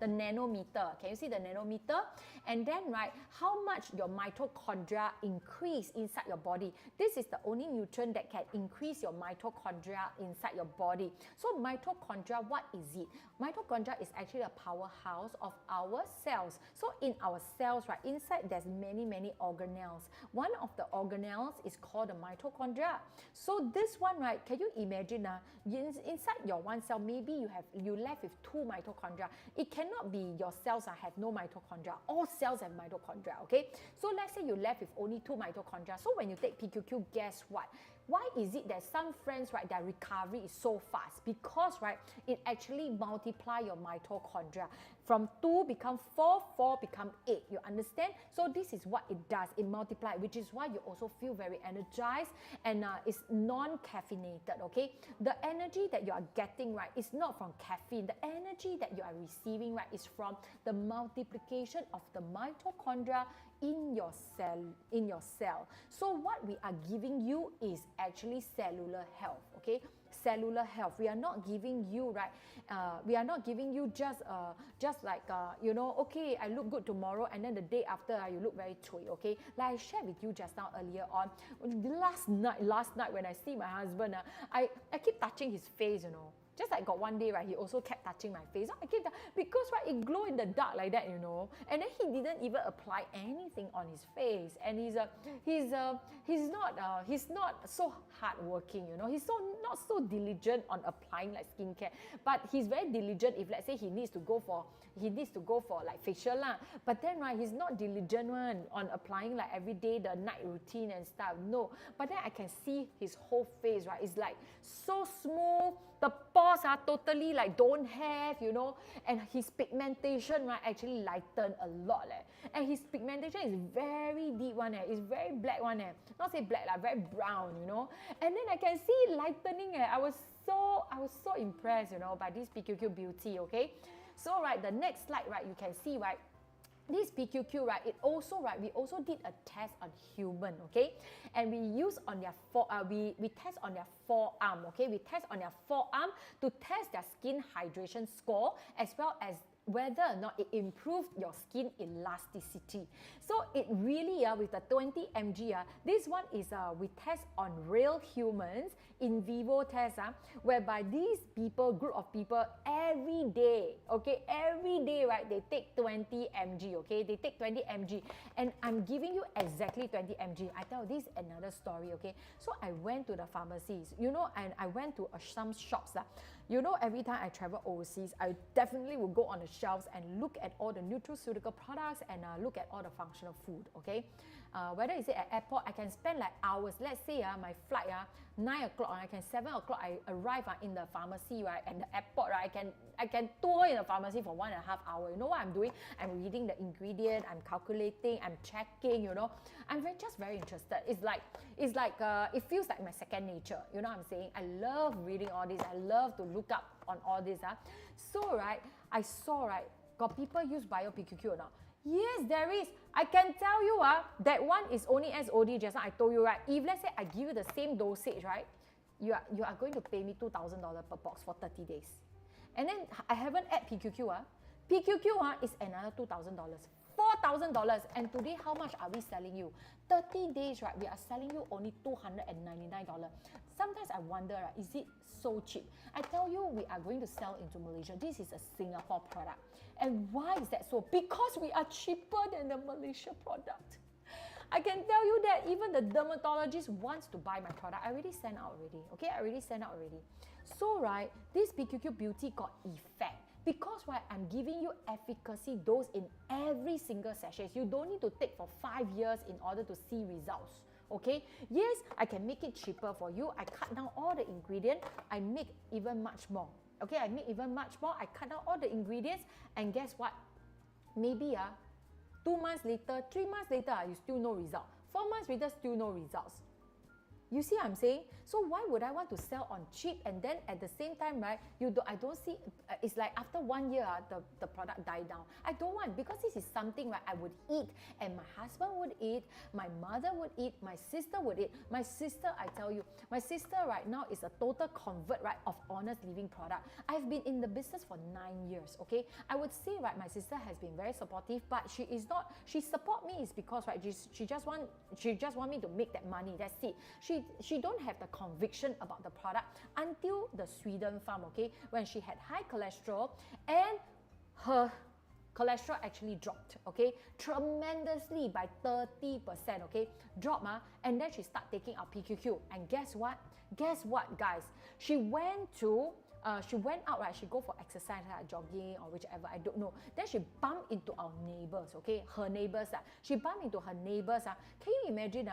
the nanometer. Can you see the nanometer? And then, right, how much your mitochondria increase inside your body. This is the only nutrient that can increase your mitochondria inside your body. So mitochondria, what is it? Mitochondria is actually a powerhouse of our cells. So in our cells, right, inside there's many organelles. One of the organelles is called the mitochondria. So this one, right, can you imagine inside your one cell, maybe you left with 2 mitochondria. It cannot be your cells have no mitochondria. All cells have mitochondria, okay? So let's say you left with only 2 mitochondria. So when you take PQQ, guess what? Why is it that some friends, right, their recovery is so fast? Because, right, it actually multiply your mitochondria. From 2 become 4, 4 become 8. You understand? So this is what it does. It multiplies, which is why you also feel very energized, and it's non-caffeinated, okay? The energy that you are getting, right, is not from caffeine. The energy that you are receiving, right, is from the multiplication of the mitochondria in your cell. So what we are giving you is actually cellular health, okay? Cellular health. We are not giving you, right, we are not giving you just like you know, okay, I look good tomorrow and then the day after you look very chui, okay? Like I shared with you just now earlier on, last night when I see my husband, I keep touching his face, you know. Just like got one day, right, he also kept touching my face. So I keep because, right, it glow in the dark like that, you know. And then he didn't even apply anything on his face. And he's not so hardworking, you know. He's not so diligent on applying like skincare. But he's very diligent if let's say he needs to go for like facial lah. But then, right, he's not diligent one on applying like every day the night routine and stuff. No. But then I can see his whole face, right? It's like so smooth. The pores are totally like don't have, you know, and his pigmentation, right, actually lighten a lot. And his pigmentation is very deep one. It's very black one. Not say black, like very brown, you know. And then I can see it lightening. I was so impressed, you know, by this PQQ BEAU.T, okay? So, right, the next slide, right, you can see, right, this PQQ, right, it also, right, we also did a test on human, okay? And we use on their we test on their forearm, okay? We test on their forearm to test their skin hydration score as well as whether or not it improved your skin elasticity. So it really, with the 20 mg, this one is we test on real humans, in vivo test, whereby these people, group of people, every day, okay, every day, right, they take 20 mg, okay, they take 20 mg, and I'm giving you exactly 20 mg. I tell you, this is another story, okay. So I went to the pharmacies, you know, and I went to some shops, you know, every time I travel overseas, I definitely will go on the shelves and look at all the nutraceutical products and look at all the functional food, okay? Whether it's at airport, I can spend like hours. Let's say my flight 9 o'clock, I can 7 o'clock I arrive in the pharmacy, right, at the airport, right, I can tour in the pharmacy for 1.5 hours. You know what I'm doing? I'm reading the ingredient, I'm calculating, I'm checking, you know. I'm just very interested. It's like it feels like my second nature. You know what I'm saying? I love reading all this. I love to look up on all this. So, right, I saw, right, got people use BEAU.PQQ or not? Yes, there is. I can tell you that one is only SOD, just like I told you, right? If let's say I give you the same dosage, right, you are going to pay me $2,000 per box for 30 days. And then I haven't add PQQ. PQQ is another $2,000. $4,000. And today, how much are we selling you? 30 days, right? We are selling you only $299. Sometimes I wonder, right, is it so cheap? I tell you, we are going to sell into Malaysia. This is a Singapore product. And why is that so? Because we are cheaper than the Malaysia product. I can tell you that even the dermatologist wants to buy my product. I already sent out already, okay? I already sent out already. So, right, this PQQ BEAU.T got effect. Because, right, I'm giving you efficacy dose in every single sachet. You don't need to take for 5 years in order to see results, okay? Yes, I can make it cheaper for you. I cut down all the ingredients. I make even much more, okay? I make even much more. I cut down all the ingredients. And guess what? Maybe 2 months later, 3 months later, you still no result. 4 months later, still no results. You see what I'm saying? So why would I want to sell on cheap and then at the same time, right, I don't see, it's like after 1 year, the product died down. I don't want, because this is something, right, I would eat and my husband would eat, my mother would eat, my sister would eat. My sister, I tell you, my sister right now is a total convert, right, of Honest Living product. I've been in the business for 9 years, okay? I would say, right, my sister has been very supportive, but she is not, she support me is because, right, she just want me to make that money, that's it. She don't have the conviction about the product until the Sweden farm, okay, when she had high cholesterol and her cholesterol actually dropped, okay, tremendously by 30%, okay, drop, and then she started taking our PQQ, and guess what, guys, she went out, right, she go for exercise, jogging or whichever, I don't know. Then she bumped into our neighbors, okay, her neighbors, she bumped into her neighbors, can you imagine,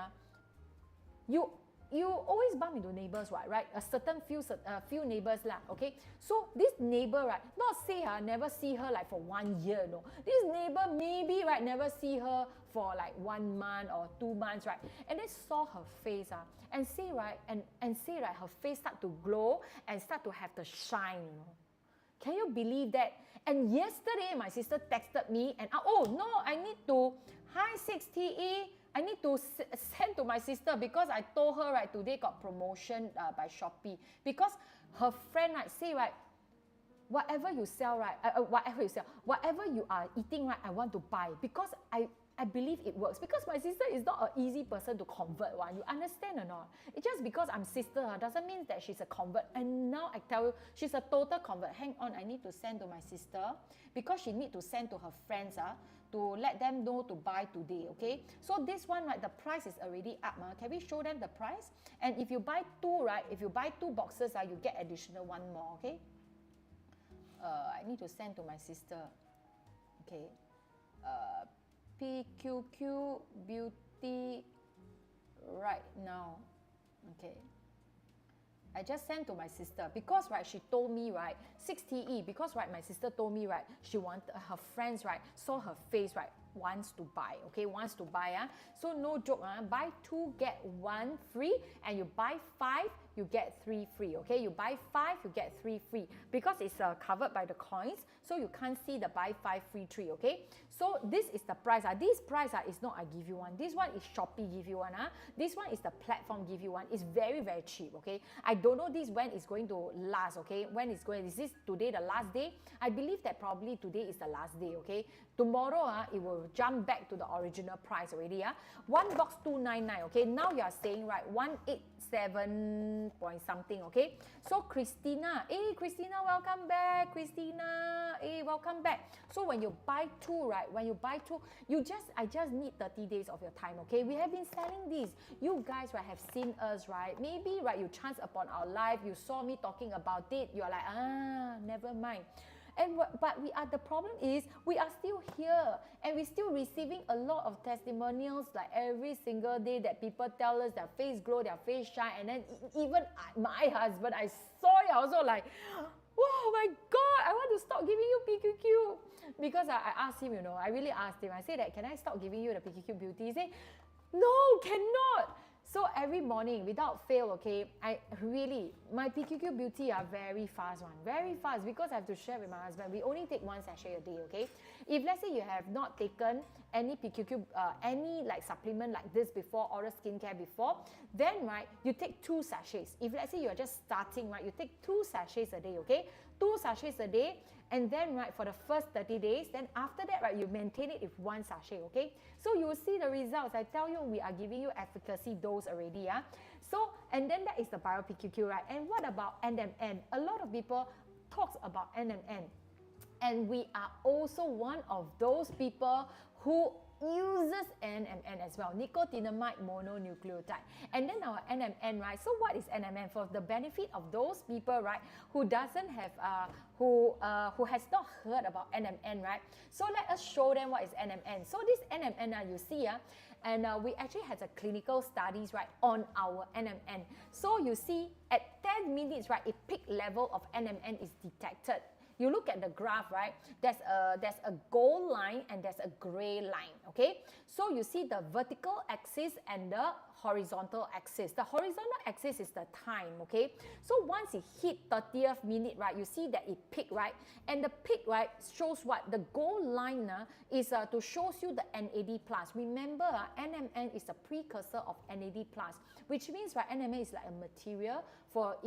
you always bump into neighbors, right? A certain few neighbors lah, okay? So this neighbor, right, not say never see her like for 1 year, no. This neighbor maybe, right, never see her for like 1 month or 2 months, right? And then saw her face, and say, right, and say, right, her face start to glow and start to have the shine, you know. Can you believe that? And yesterday, my sister texted me and, oh no, I need to, hi 6TE, I need to send to my sister because I told her, right, today got promotion by Shopee. Because her friend, right, say, right, whatever you sell, right, whatever you are eating, right, I want to buy because I believe it works. Because my sister is not an easy person to convert one. You understand or not? It's just because I'm sister doesn't mean that she's a convert. And now I tell you, she's a total convert. Hang on, I need to send to my sister because she need to send to her friends to let them know to buy today, okay? So this one, right, the price is already up. Can we show them the price? And if you buy 2, right, if you buy 2 boxes, you get additional 1 more, okay? I need to send to my sister, okay? PQQ BEAU.T right now, okay? I just sent to my sister because, right, she told me, right, 6TE, because, right, my sister told me, right, she wanted her friends, right, saw her face, right, wants to buy, okay, wants to buy, so no joke, buy 2 get 1 free, and you buy 5 you get 3 free, okay, you buy 5 you get 3 free, because it's covered by the coins, so you can't see the buy 5 free 3, okay? So this is the price, this price is not I give you one, this one is Shopee give you one, this one is the platform give you one. It's very, very cheap, okay? I don't know this when it's going to last, okay? When it's going, is this today the last day? I believe that probably today is the last day, okay? Tomorrow, it will jump back to the original price already, 1 box 299, okay? Now you are saying, right, 187 point something, okay? So Christina, hey Christina, welcome back, Christina, hey, welcome back. So when you buy 2, right, when you buy 2, I just need 30 days of your time, okay? We have been selling this. You guys, right, have seen us, right? Maybe, right, you chance upon our live, you saw me talking about it, you're like, never mind. But the problem is we are still here and we're still receiving a lot of testimonials like every single day that people tell us their face glow, their face shine, and then even my husband, I saw it, I was also like, oh my God, I want to stop giving you PQQ. Because I asked him, I really asked him, I said that, can I stop giving you the PQQ BEAU.T? He said, no, cannot. So every morning without fail, okay, my PQQ BEAU.T are very fast one, very fast, because I have to share with my husband. We only take 1 sachet a day, okay? If let's say you have not taken any PQQ, any like supplement like this before, oral skincare before, then right, you take 2 sachets. If let's say you are just starting, right, you take 2 sachets a day, okay? 2 sachets a day, and then right, for the first 30 days, then after that, right, you maintain it with 1 sachet, okay? So you will see the results. I tell you, we are giving you efficacy dose already, yeah? So, and then that is the Bio PQQ, right? And what about NMN? A lot of people talks about NMN. And we are also one of those people who uses NMN as well, nicotinamide mononucleotide. And then our NMN, right? So what is NMN? For the benefit of those people, right, who doesn't have, who has not heard about NMN, right? So let us show them what is NMN. So this NMN, you see, and we actually had a clinical studies, right, on our NMN. So you see, at 10 minutes, right, a peak level of NMN is detected. You look at the graph, right? There's a gold line and there's a gray line, okay? So you see the vertical axis and the horizontal axis. The horizontal axis is the time, okay? So once it hit 30th minute, right, you see that it peaked, right? And the peak, right, shows what? The gold line is to shows you the NAD+. Remember, NMN is a precursor of NAD+, which means, right, NMN is like a material for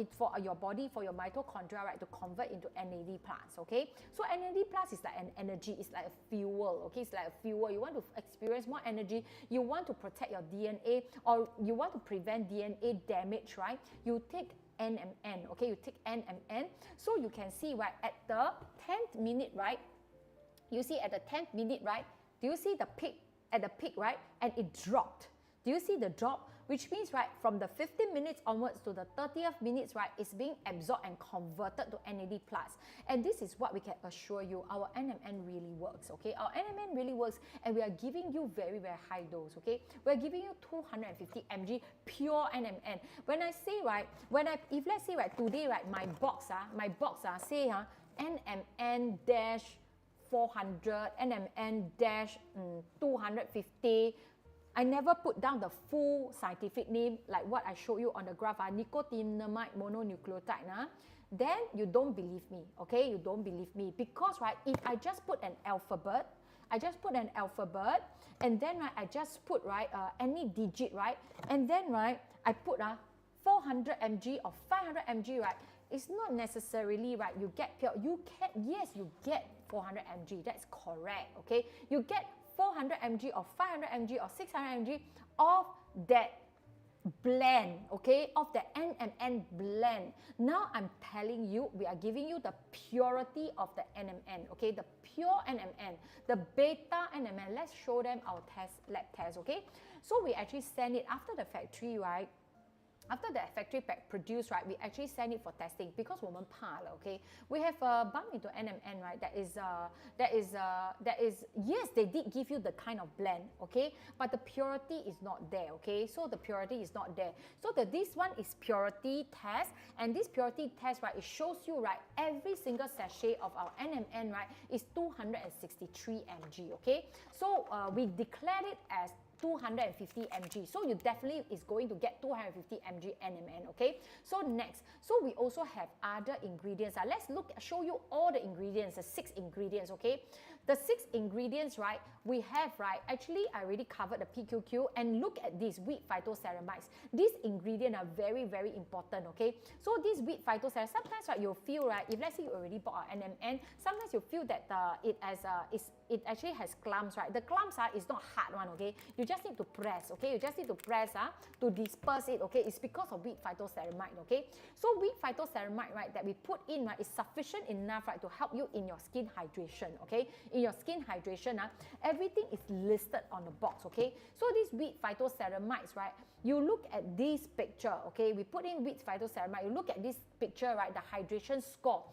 your body, for your mitochondria, right, to convert into NAD+, okay? So NAD+ is like an energy, it's like a fuel, okay? It's like a fuel. You want to experience more energy, you want to protect your DNA, or you want to prevent DNA damage, right? You take NMN, okay? You take NMN. So you can see, right, at the 10th minute, right? You see at the 10th minute, right? Do you see the peak? At the peak, right? And it dropped. Do you see the drop? Which means, right, from the 15 minutes onwards to the 30th minutes, right, it's being absorbed and converted to NAD+. And this is what we can assure you, our NMN really works, okay? Our NMN really works, and we are giving you very, very high dose, okay? We're giving you 250 mg pure NMN. When I say, right, if let's say, right, today, right, my box, say, NMN dash 400, NMN dash 250, I never put down the full scientific name like what I showed you on the graph, nicotinamide mononucleotide. Then you don't believe me, okay? You don't believe me because, right, if I just put an alphabet, and then, right, I just put, right, any digit, right, and then, right, I put 400 mg or 500 mg, right, it's not necessarily, right, you get pure. You can, yes, you get 400 mg, that's correct, okay? You get 400 mg or 500 mg or 600 mg of that blend, okay, of the NMN blend. Now I'm telling you, we are giving you the purity of the NMN, okay, the pure NMN, the beta NMN. Let's show them our lab test, okay? So we actually send it after the factory, right? After the factory pack produced, right, we actually send it for testing because 我们怕了, okay? We have bumped into NMN, right? That is, yes, they did give you the kind of blend, okay? But the purity is not there, okay? So the purity is not there. So this one is purity test, and this purity test, right, it shows you, right, every single sachet of our NMN, right, is 263 mg, okay? So we declared it as 250 mg. So you definitely is going to get 250 mg NMN, okay? So next, so we also have other ingredients. Let's show you all the ingredients, the 6 ingredients, okay? The 6 ingredients, right, we have, right, actually I already covered the PQQ, and look at these wheat phytoceramides. These ingredients are very, very important, okay? So these wheat phytoceramides, sometimes, right, you'll feel, right, if let's say you already bought an NMN, sometimes you feel that it actually has clumps, right? The clumps is not hard one, okay? You just need to press, okay? You just need to press to disperse it, okay? It's because of wheat phytoceramide, okay? So wheat phytoceramide, right, that we put in, right, is sufficient enough, right, to help you in your skin hydration, okay? In your skin hydration, everything is listed on the box, okay? So these wheat phytoceramides, right, you look at this picture, okay? We put in wheat phytoceramide, you look at this picture, right, the hydration score.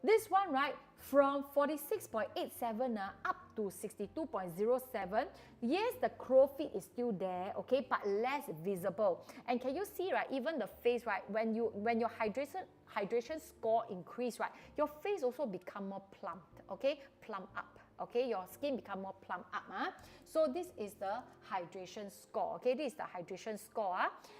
This one, right, from 46.87 up to 62.07. Yes, the crow feet is still there, okay, but less visible. And can you see, right, even the face, right, when your hydration score increase, right, your face also become more plumped, okay, plump up. okay? Your skin become more plump up. So this is the hydration score, okay? This is the hydration score.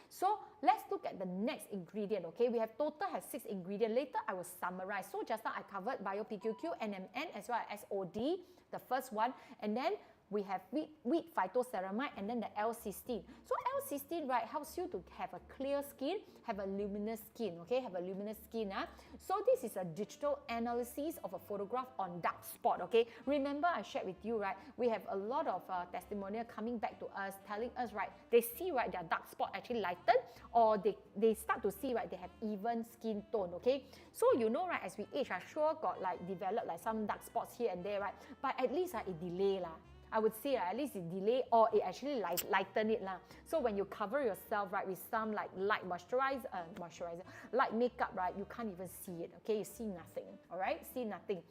So let's look at the next ingredient, okay? We have total has 6 ingredients. Later I will summarize. So just now I covered Bio-PQQ, NMN, as well as SOD, the first one, and then we have wheat phytoceramide, and then the L-cysteine. So L-cysteine, right, helps you to have a clear skin, have a luminous skin, okay, have a luminous skin. So this is a digital analysis of a photograph on dark spot, okay. Remember I shared with you, right, we have a lot of testimonial coming back to us, telling us, right, they see, right, their dark spot actually lighten, or they start to see, right, they have even skin tone, okay. So you know, right, as we age, I sure got like developed like some dark spots here and there, right, but at least it delay lah. I would say at least it delay or it actually lighten it lah. So when you cover yourself, right, with some like light moisturizer, light makeup, right, you can't even see it, okay? You see nothing, all right? See nothing.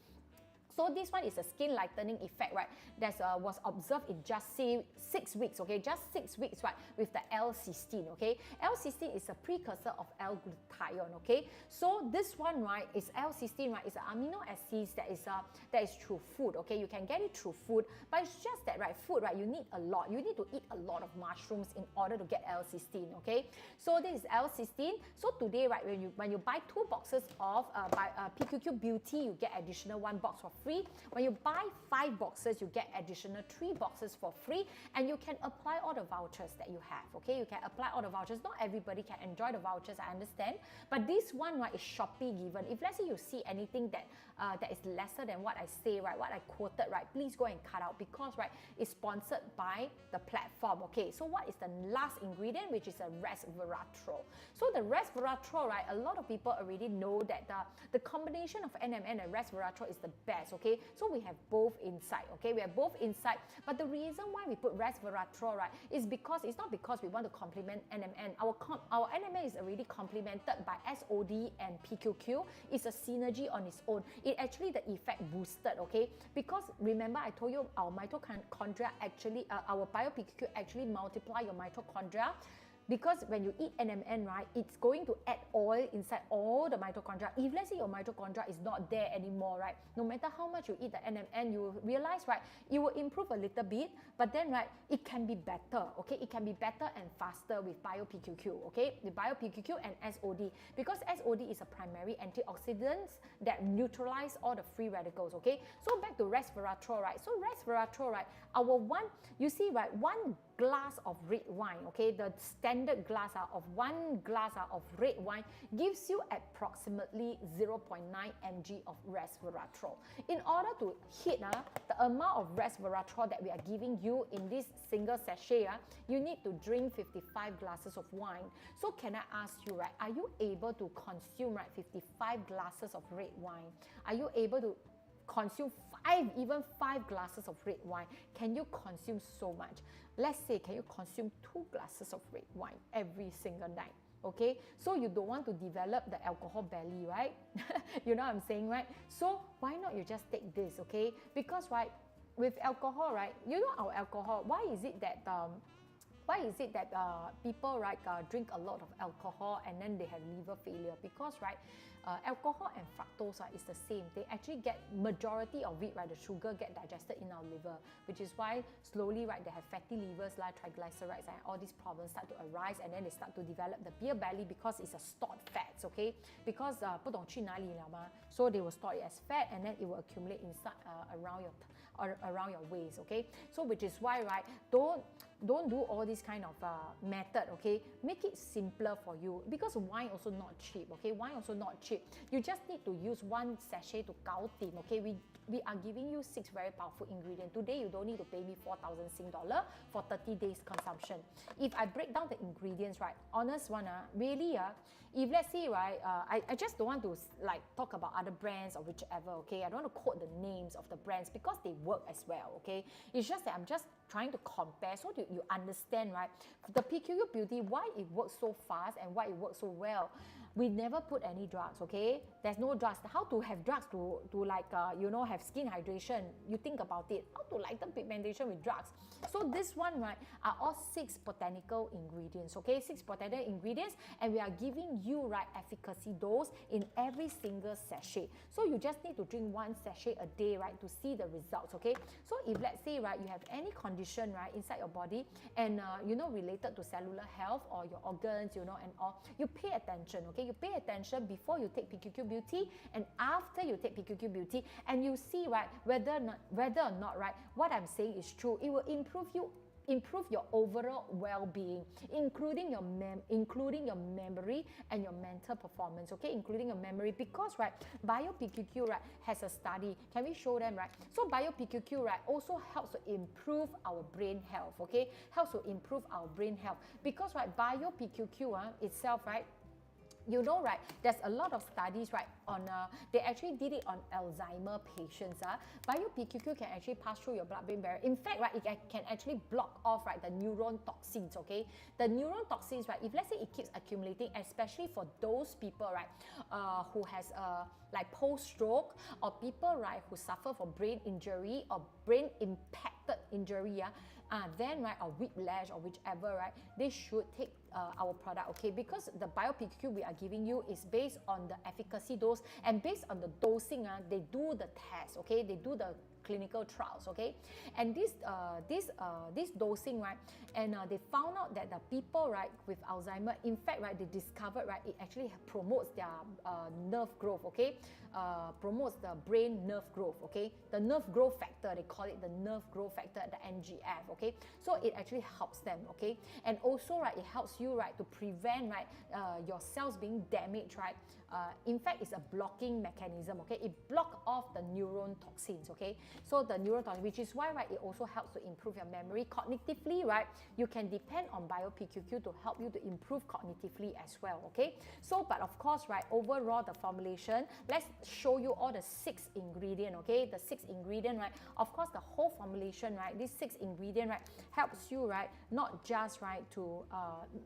So this one is a skin lightening effect, right? That was observed in just say 6 weeks, okay? Just 6 weeks, right? With the L-cysteine, okay? L-cysteine is a precursor of L-glutathione, okay? So this one, right, is L-cysteine, right? Is an amino acids that is through food, okay? You can get it through food, but it's just that, right? Food, right? You need a lot. You need to eat a lot of mushrooms in order to get L-cysteine, okay? So this is L-cysteine. So today, right, when you buy 2 boxes of PQQ BEAU.T, you get additional 1 box for free. When you buy 5 boxes, you get additional 3 boxes for free, and you can apply all the vouchers that you have, okay? You can apply all the vouchers. Not everybody can enjoy the vouchers, I understand, but this one, right, is Shopee given. If let's say you see anything that that is lesser than what I say, right, what I quoted, right, please go and cut out, because, right, it's sponsored by the platform, okay? So what is the last ingredient, which is a resveratrol? So the resveratrol, right, a lot of people already know that the combination of NMN and resveratrol is the best, okay? So we have both inside, okay? We have both inside, but the reason why we put resveratrol, right, is because it's not because we want to complement NMN. Our NMN is already complemented by SOD and PQQ. It's a synergy on its own. It actually, the effect boosted, okay? Because remember I told you our mitochondria actually, our Bio-PQQ actually multiply your mitochondria. Because when you eat NMN, right, it's going to add oil inside all the mitochondria. If let's say your mitochondria is not there anymore, right, no matter how much you eat the NMN, you will realize, right, it will improve a little bit, but then, right, it can be better, okay? It can be better and faster with Bio-PQQ, okay? The Bio-PQQ and SOD, because SOD is a primary antioxidant that neutralize all the free radicals, okay? So back to resveratrol, right? So resveratrol, right, you see, right, 1 glass of red wine, okay, the standard glass of 1 glass of red wine gives you approximately 0.9 mg of resveratrol. In order to hit the amount of resveratrol that we are giving you in this single sachet, you need to drink 55 glasses of wine. So can I ask you, right, are you able to consume, right, 55 glasses of red wine? Are you able to consume even 5 glasses of red wine? Can you consume so much? Let's say, can you consume 2 glasses of red wine every single night? Okay, so you don't want to develop the alcohol belly, right? You know what I'm saying, right? So why not you just take this, okay? Because, right, with alcohol, right, you know our alcohol, why is it that people, right, drink a lot of alcohol and then they have liver failure? Because, right, alcohol and fructose is the same. They actually get majority of it, right, the sugar get digested in our liver, which is why slowly, right, they have fatty livers like triglycerides, and all these problems start to arise, and then they start to develop the beer belly because it's a stored fats, okay? Because 不懂去哪里了嘛, so they will store it as fat, and then it will accumulate inside around your waist, okay? So which is why, right, don't do all this kind of method, okay? Make it simpler for you, because wine also not cheap, okay? Wine also not cheap. You just need to use 1 sachet to gao tim, okay? We are giving you 6 very powerful ingredients. Today, you don't need to pay me 4,000 Sing dollar for 30 days consumption. If I break down the ingredients, right, honest one, really, if let's say, right, I just don't want to like talk about other brands or whichever, okay? I don't want to quote the names of the brands because they work as well, okay? It's just that I'm just trying to compare so you understand, right, the PQQ BEAU.T, why it works so fast and why it works so well. we never put any drugs, okay? There's no drugs. How to have drugs to like, have skin hydration? You think about it. How to lighten pigmentation with drugs? So this one, right, are all 6 botanical ingredients, okay? 6 botanical ingredients, and we are giving you, right, efficacy dose in every single sachet. So you just need to drink 1 sachet a day, right, to see the results, okay? So if let's say, right, you have any condition, right, inside your body and, related to cellular health or your organs, and all, you pay attention, okay? You pay attention before you take PQQ BEAU.T and after you take PQQ BEAU.T, and you see, right, whether or not, right, what I'm saying is true. It will improve your overall well-being, including your memory and your mental performance, okay? Including your memory, because, right, BEAU.PQQ, right, has a study. Can we show them, right? So BEAU.PQQ, right, also helps to improve our brain health, okay? Helps to improve our brain health because, right, BEAU.PQQ itself, right, right, there's a lot of studies, right, on, they actually did it on Alzheimer patients. BEAU.PQQ can actually pass through your blood-brain barrier. In fact, right, it can actually block off, right, the neuron toxins, okay? The neuron toxins, right, if let's say it keeps accumulating, especially for those people, right, who has like post-stroke, or people, right, who suffer from brain injury or brain impacted injury, then, right, or whiplash or whichever, right, they should take our product, okay? Because the BEAU.PQQ we are giving you is based on the efficacy dose, and based on the dosing, they do the test, okay? They do the clinical trials, okay? And this dosing, right, and they found out that the people, right, with Alzheimer, in fact, right, they discovered, right, it actually promotes their nerve growth, okay? Promotes the brain nerve growth, okay? The nerve growth factor, they call it the nerve growth factor, the NGF, okay? So it actually helps them, okay? And also, right, it helps you, right, to prevent, right, your cells being damaged, right? In fact, it's a blocking mechanism, okay? It blocks off the neuron toxins, okay? So the neuron toxins, which is why, right, it also helps to improve your memory. Cognitively, right, you can depend on BEAU.PQQ to help you to improve cognitively as well, okay? So, but of course, right, overall, the formulation, let's show you all the 6 ingredients, okay? The 6 ingredients, right? Of course, the whole formulation, right, these 6 ingredients, right, helps you, right, not just, right, to,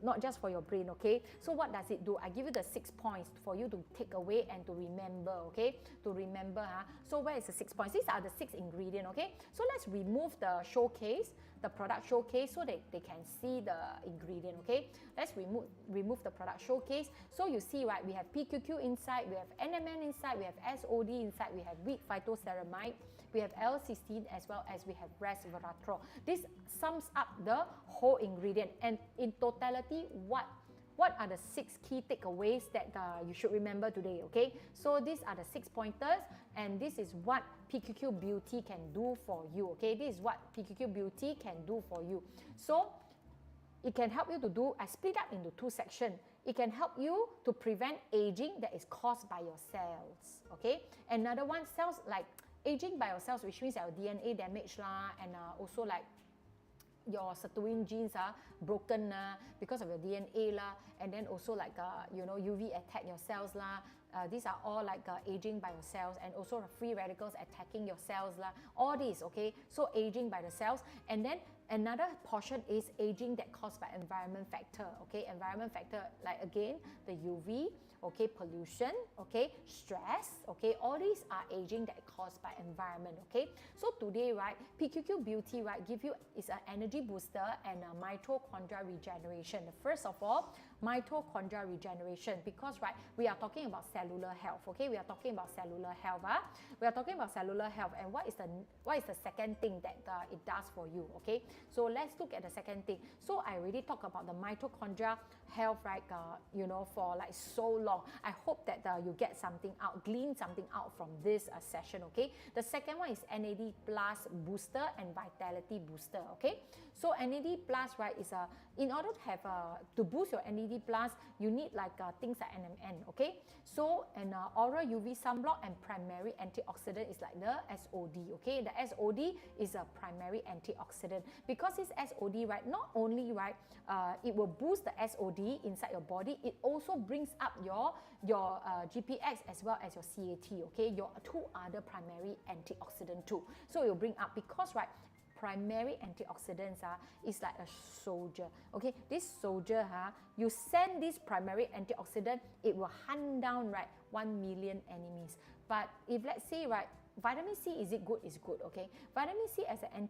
not just for your brain, okay? So what does it do? I give you the 6 points for you to take away and to remember, okay? To remember, So where is the 6 points? These are the 6 ingredients, okay? So let's remove the showcase, the product showcase, so that they can see the ingredient, okay? Let's remove the product showcase. So you see, right, we have PQQ inside, we have NMN inside, we have SOD inside, we have wheat phytoceramide, we have L-cysteine, as well as we have resveratrol. This sums up the whole ingredient, and in totality, what are the 6 key takeaways that you should remember today, okay? So these are the 6 pointers, and this is what PQQ BEAU.T can do for you, okay? This is what PQQ BEAU.T can do for you. So it can help you to do, I split up into 2 sections. It can help you to prevent aging that is caused by your cells, okay? Another one, cells like aging by your cells, which means your DNA damage lah, and also like your sirtuin genes are broken because of your DNA lah, and then also like UV attack your cells lah. These are all like aging by your cells, and also free radicals attacking your cells lah. All these, okay? So aging by the cells, and then another portion is aging that caused by environment factor, okay? Environment factor, like again, the UV, okay, pollution, okay, stress, okay, all these are aging that caused by environment, okay? So today, right, PQQ BEAU.T, right, give you is an energy booster and a mitochondrial regeneration. First of all, mitochondrial regeneration, because, right, we are talking about cellular health, okay? We are talking about cellular health, We are talking about cellular health, and what is the second thing that it does for you, okay? So let's look at the second thing. So I already talked about the mitochondrial health, right, for like so long. I hope that you get something out, glean something out from this session, okay? The second one is NAD plus booster and vitality booster, okay? So NAD plus, right, is in order to have to boost your NAD plus, you need like things like NMN, okay? So an oral UV sunblock and primary antioxidant is like the SOD, okay? The SOD is a primary antioxidant, because this SOD, right, not only, right, it will boost the SOD inside your body, it also brings up your GPX as well as your CAT, okay? Your 2 other primary antioxidant too. So it will bring up, because, right, primary antioxidants is like a soldier. Okay, this soldier, you send this primary antioxidant, it will hunt down, right, 1 million enemies. But if let's say, right, vitamin C, is it good? Is good, okay? Vitamin C as an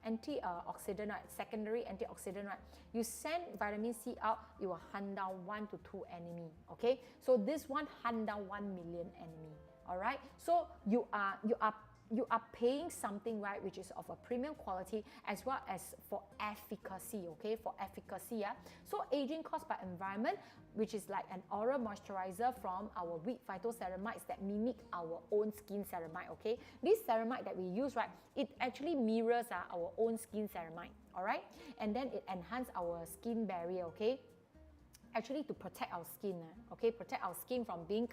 antioxidant, right, secondary antioxidant, right? You send vitamin C out, it will hunt down 1 to 2 enemy, okay? So this one hunt down 1 million enemy, all right? So you are paying something, right, which is of a premium quality as well as for efficacy, okay, for efficacy. So aging caused by environment, which is like an oral moisturizer from our wheat phytoceramides that mimic our own skin ceramide, okay. This ceramide that we use, right, it actually mirrors our own skin ceramide, all right, and then it enhances our skin barrier, okay, actually to protect our skin, okay, protect our skin from being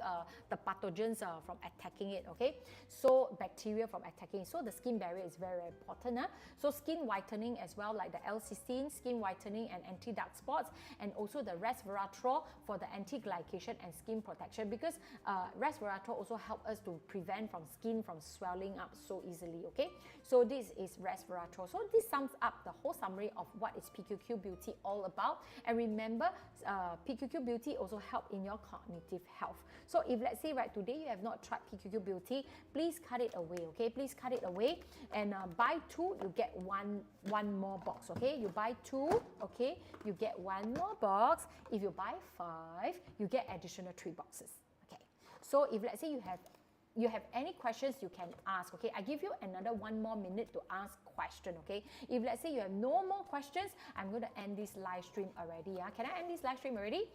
the pathogens from attacking it, okay, so bacteria from attacking it. So the skin barrier is very, very important. So skin whitening as well, like the L-cysteine, skin whitening and anti-dark spots, and also the resveratrol for the anti-glycation and skin protection, because resveratrol also help us to prevent from skin from swelling up so easily, okay. So this is resveratrol. So this sums up the whole summary of what is PQQ BEAU.T all about. And remember, PQQ BEAU.T also help in your cognitive health. So if let's say, right, today you have not tried PQQ BEAU.T, please cut it away, okay? Please cut it away and buy 2, you get one more box, okay? You buy 2, okay? You get 1 more box. If you buy 5, you get additional 3 boxes, okay? So if let's say you have any questions, you can ask, okay? I give you another 1 more minute to ask question, okay? If let's say you have no more questions, I'm going to end this live stream already. Can I end this live stream already?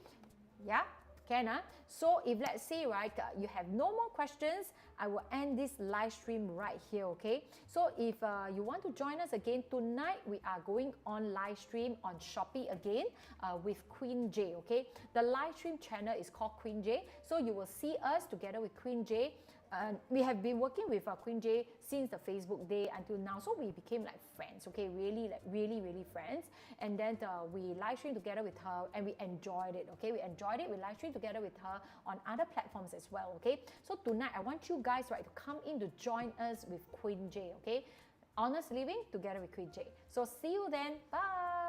Yeah, can. So if let's say, right, you have no more questions, I will end this live stream right here, okay? So if you want to join us again tonight, we are going on live stream on Shopee again with Queen J, okay? The live stream channel is called Queen J. So you will see us together with Queen J. We have been working with Queen J since the Facebook day until now, so we became like friends, okay, really, like really friends. And then we live streamed together with her and we enjoyed it, okay, we enjoyed it. We live streamed together with her on other platforms as well, okay. So tonight I want you guys, right, to come in to join us with Queen J, okay, honest living together with Queen J. So see you then, bye.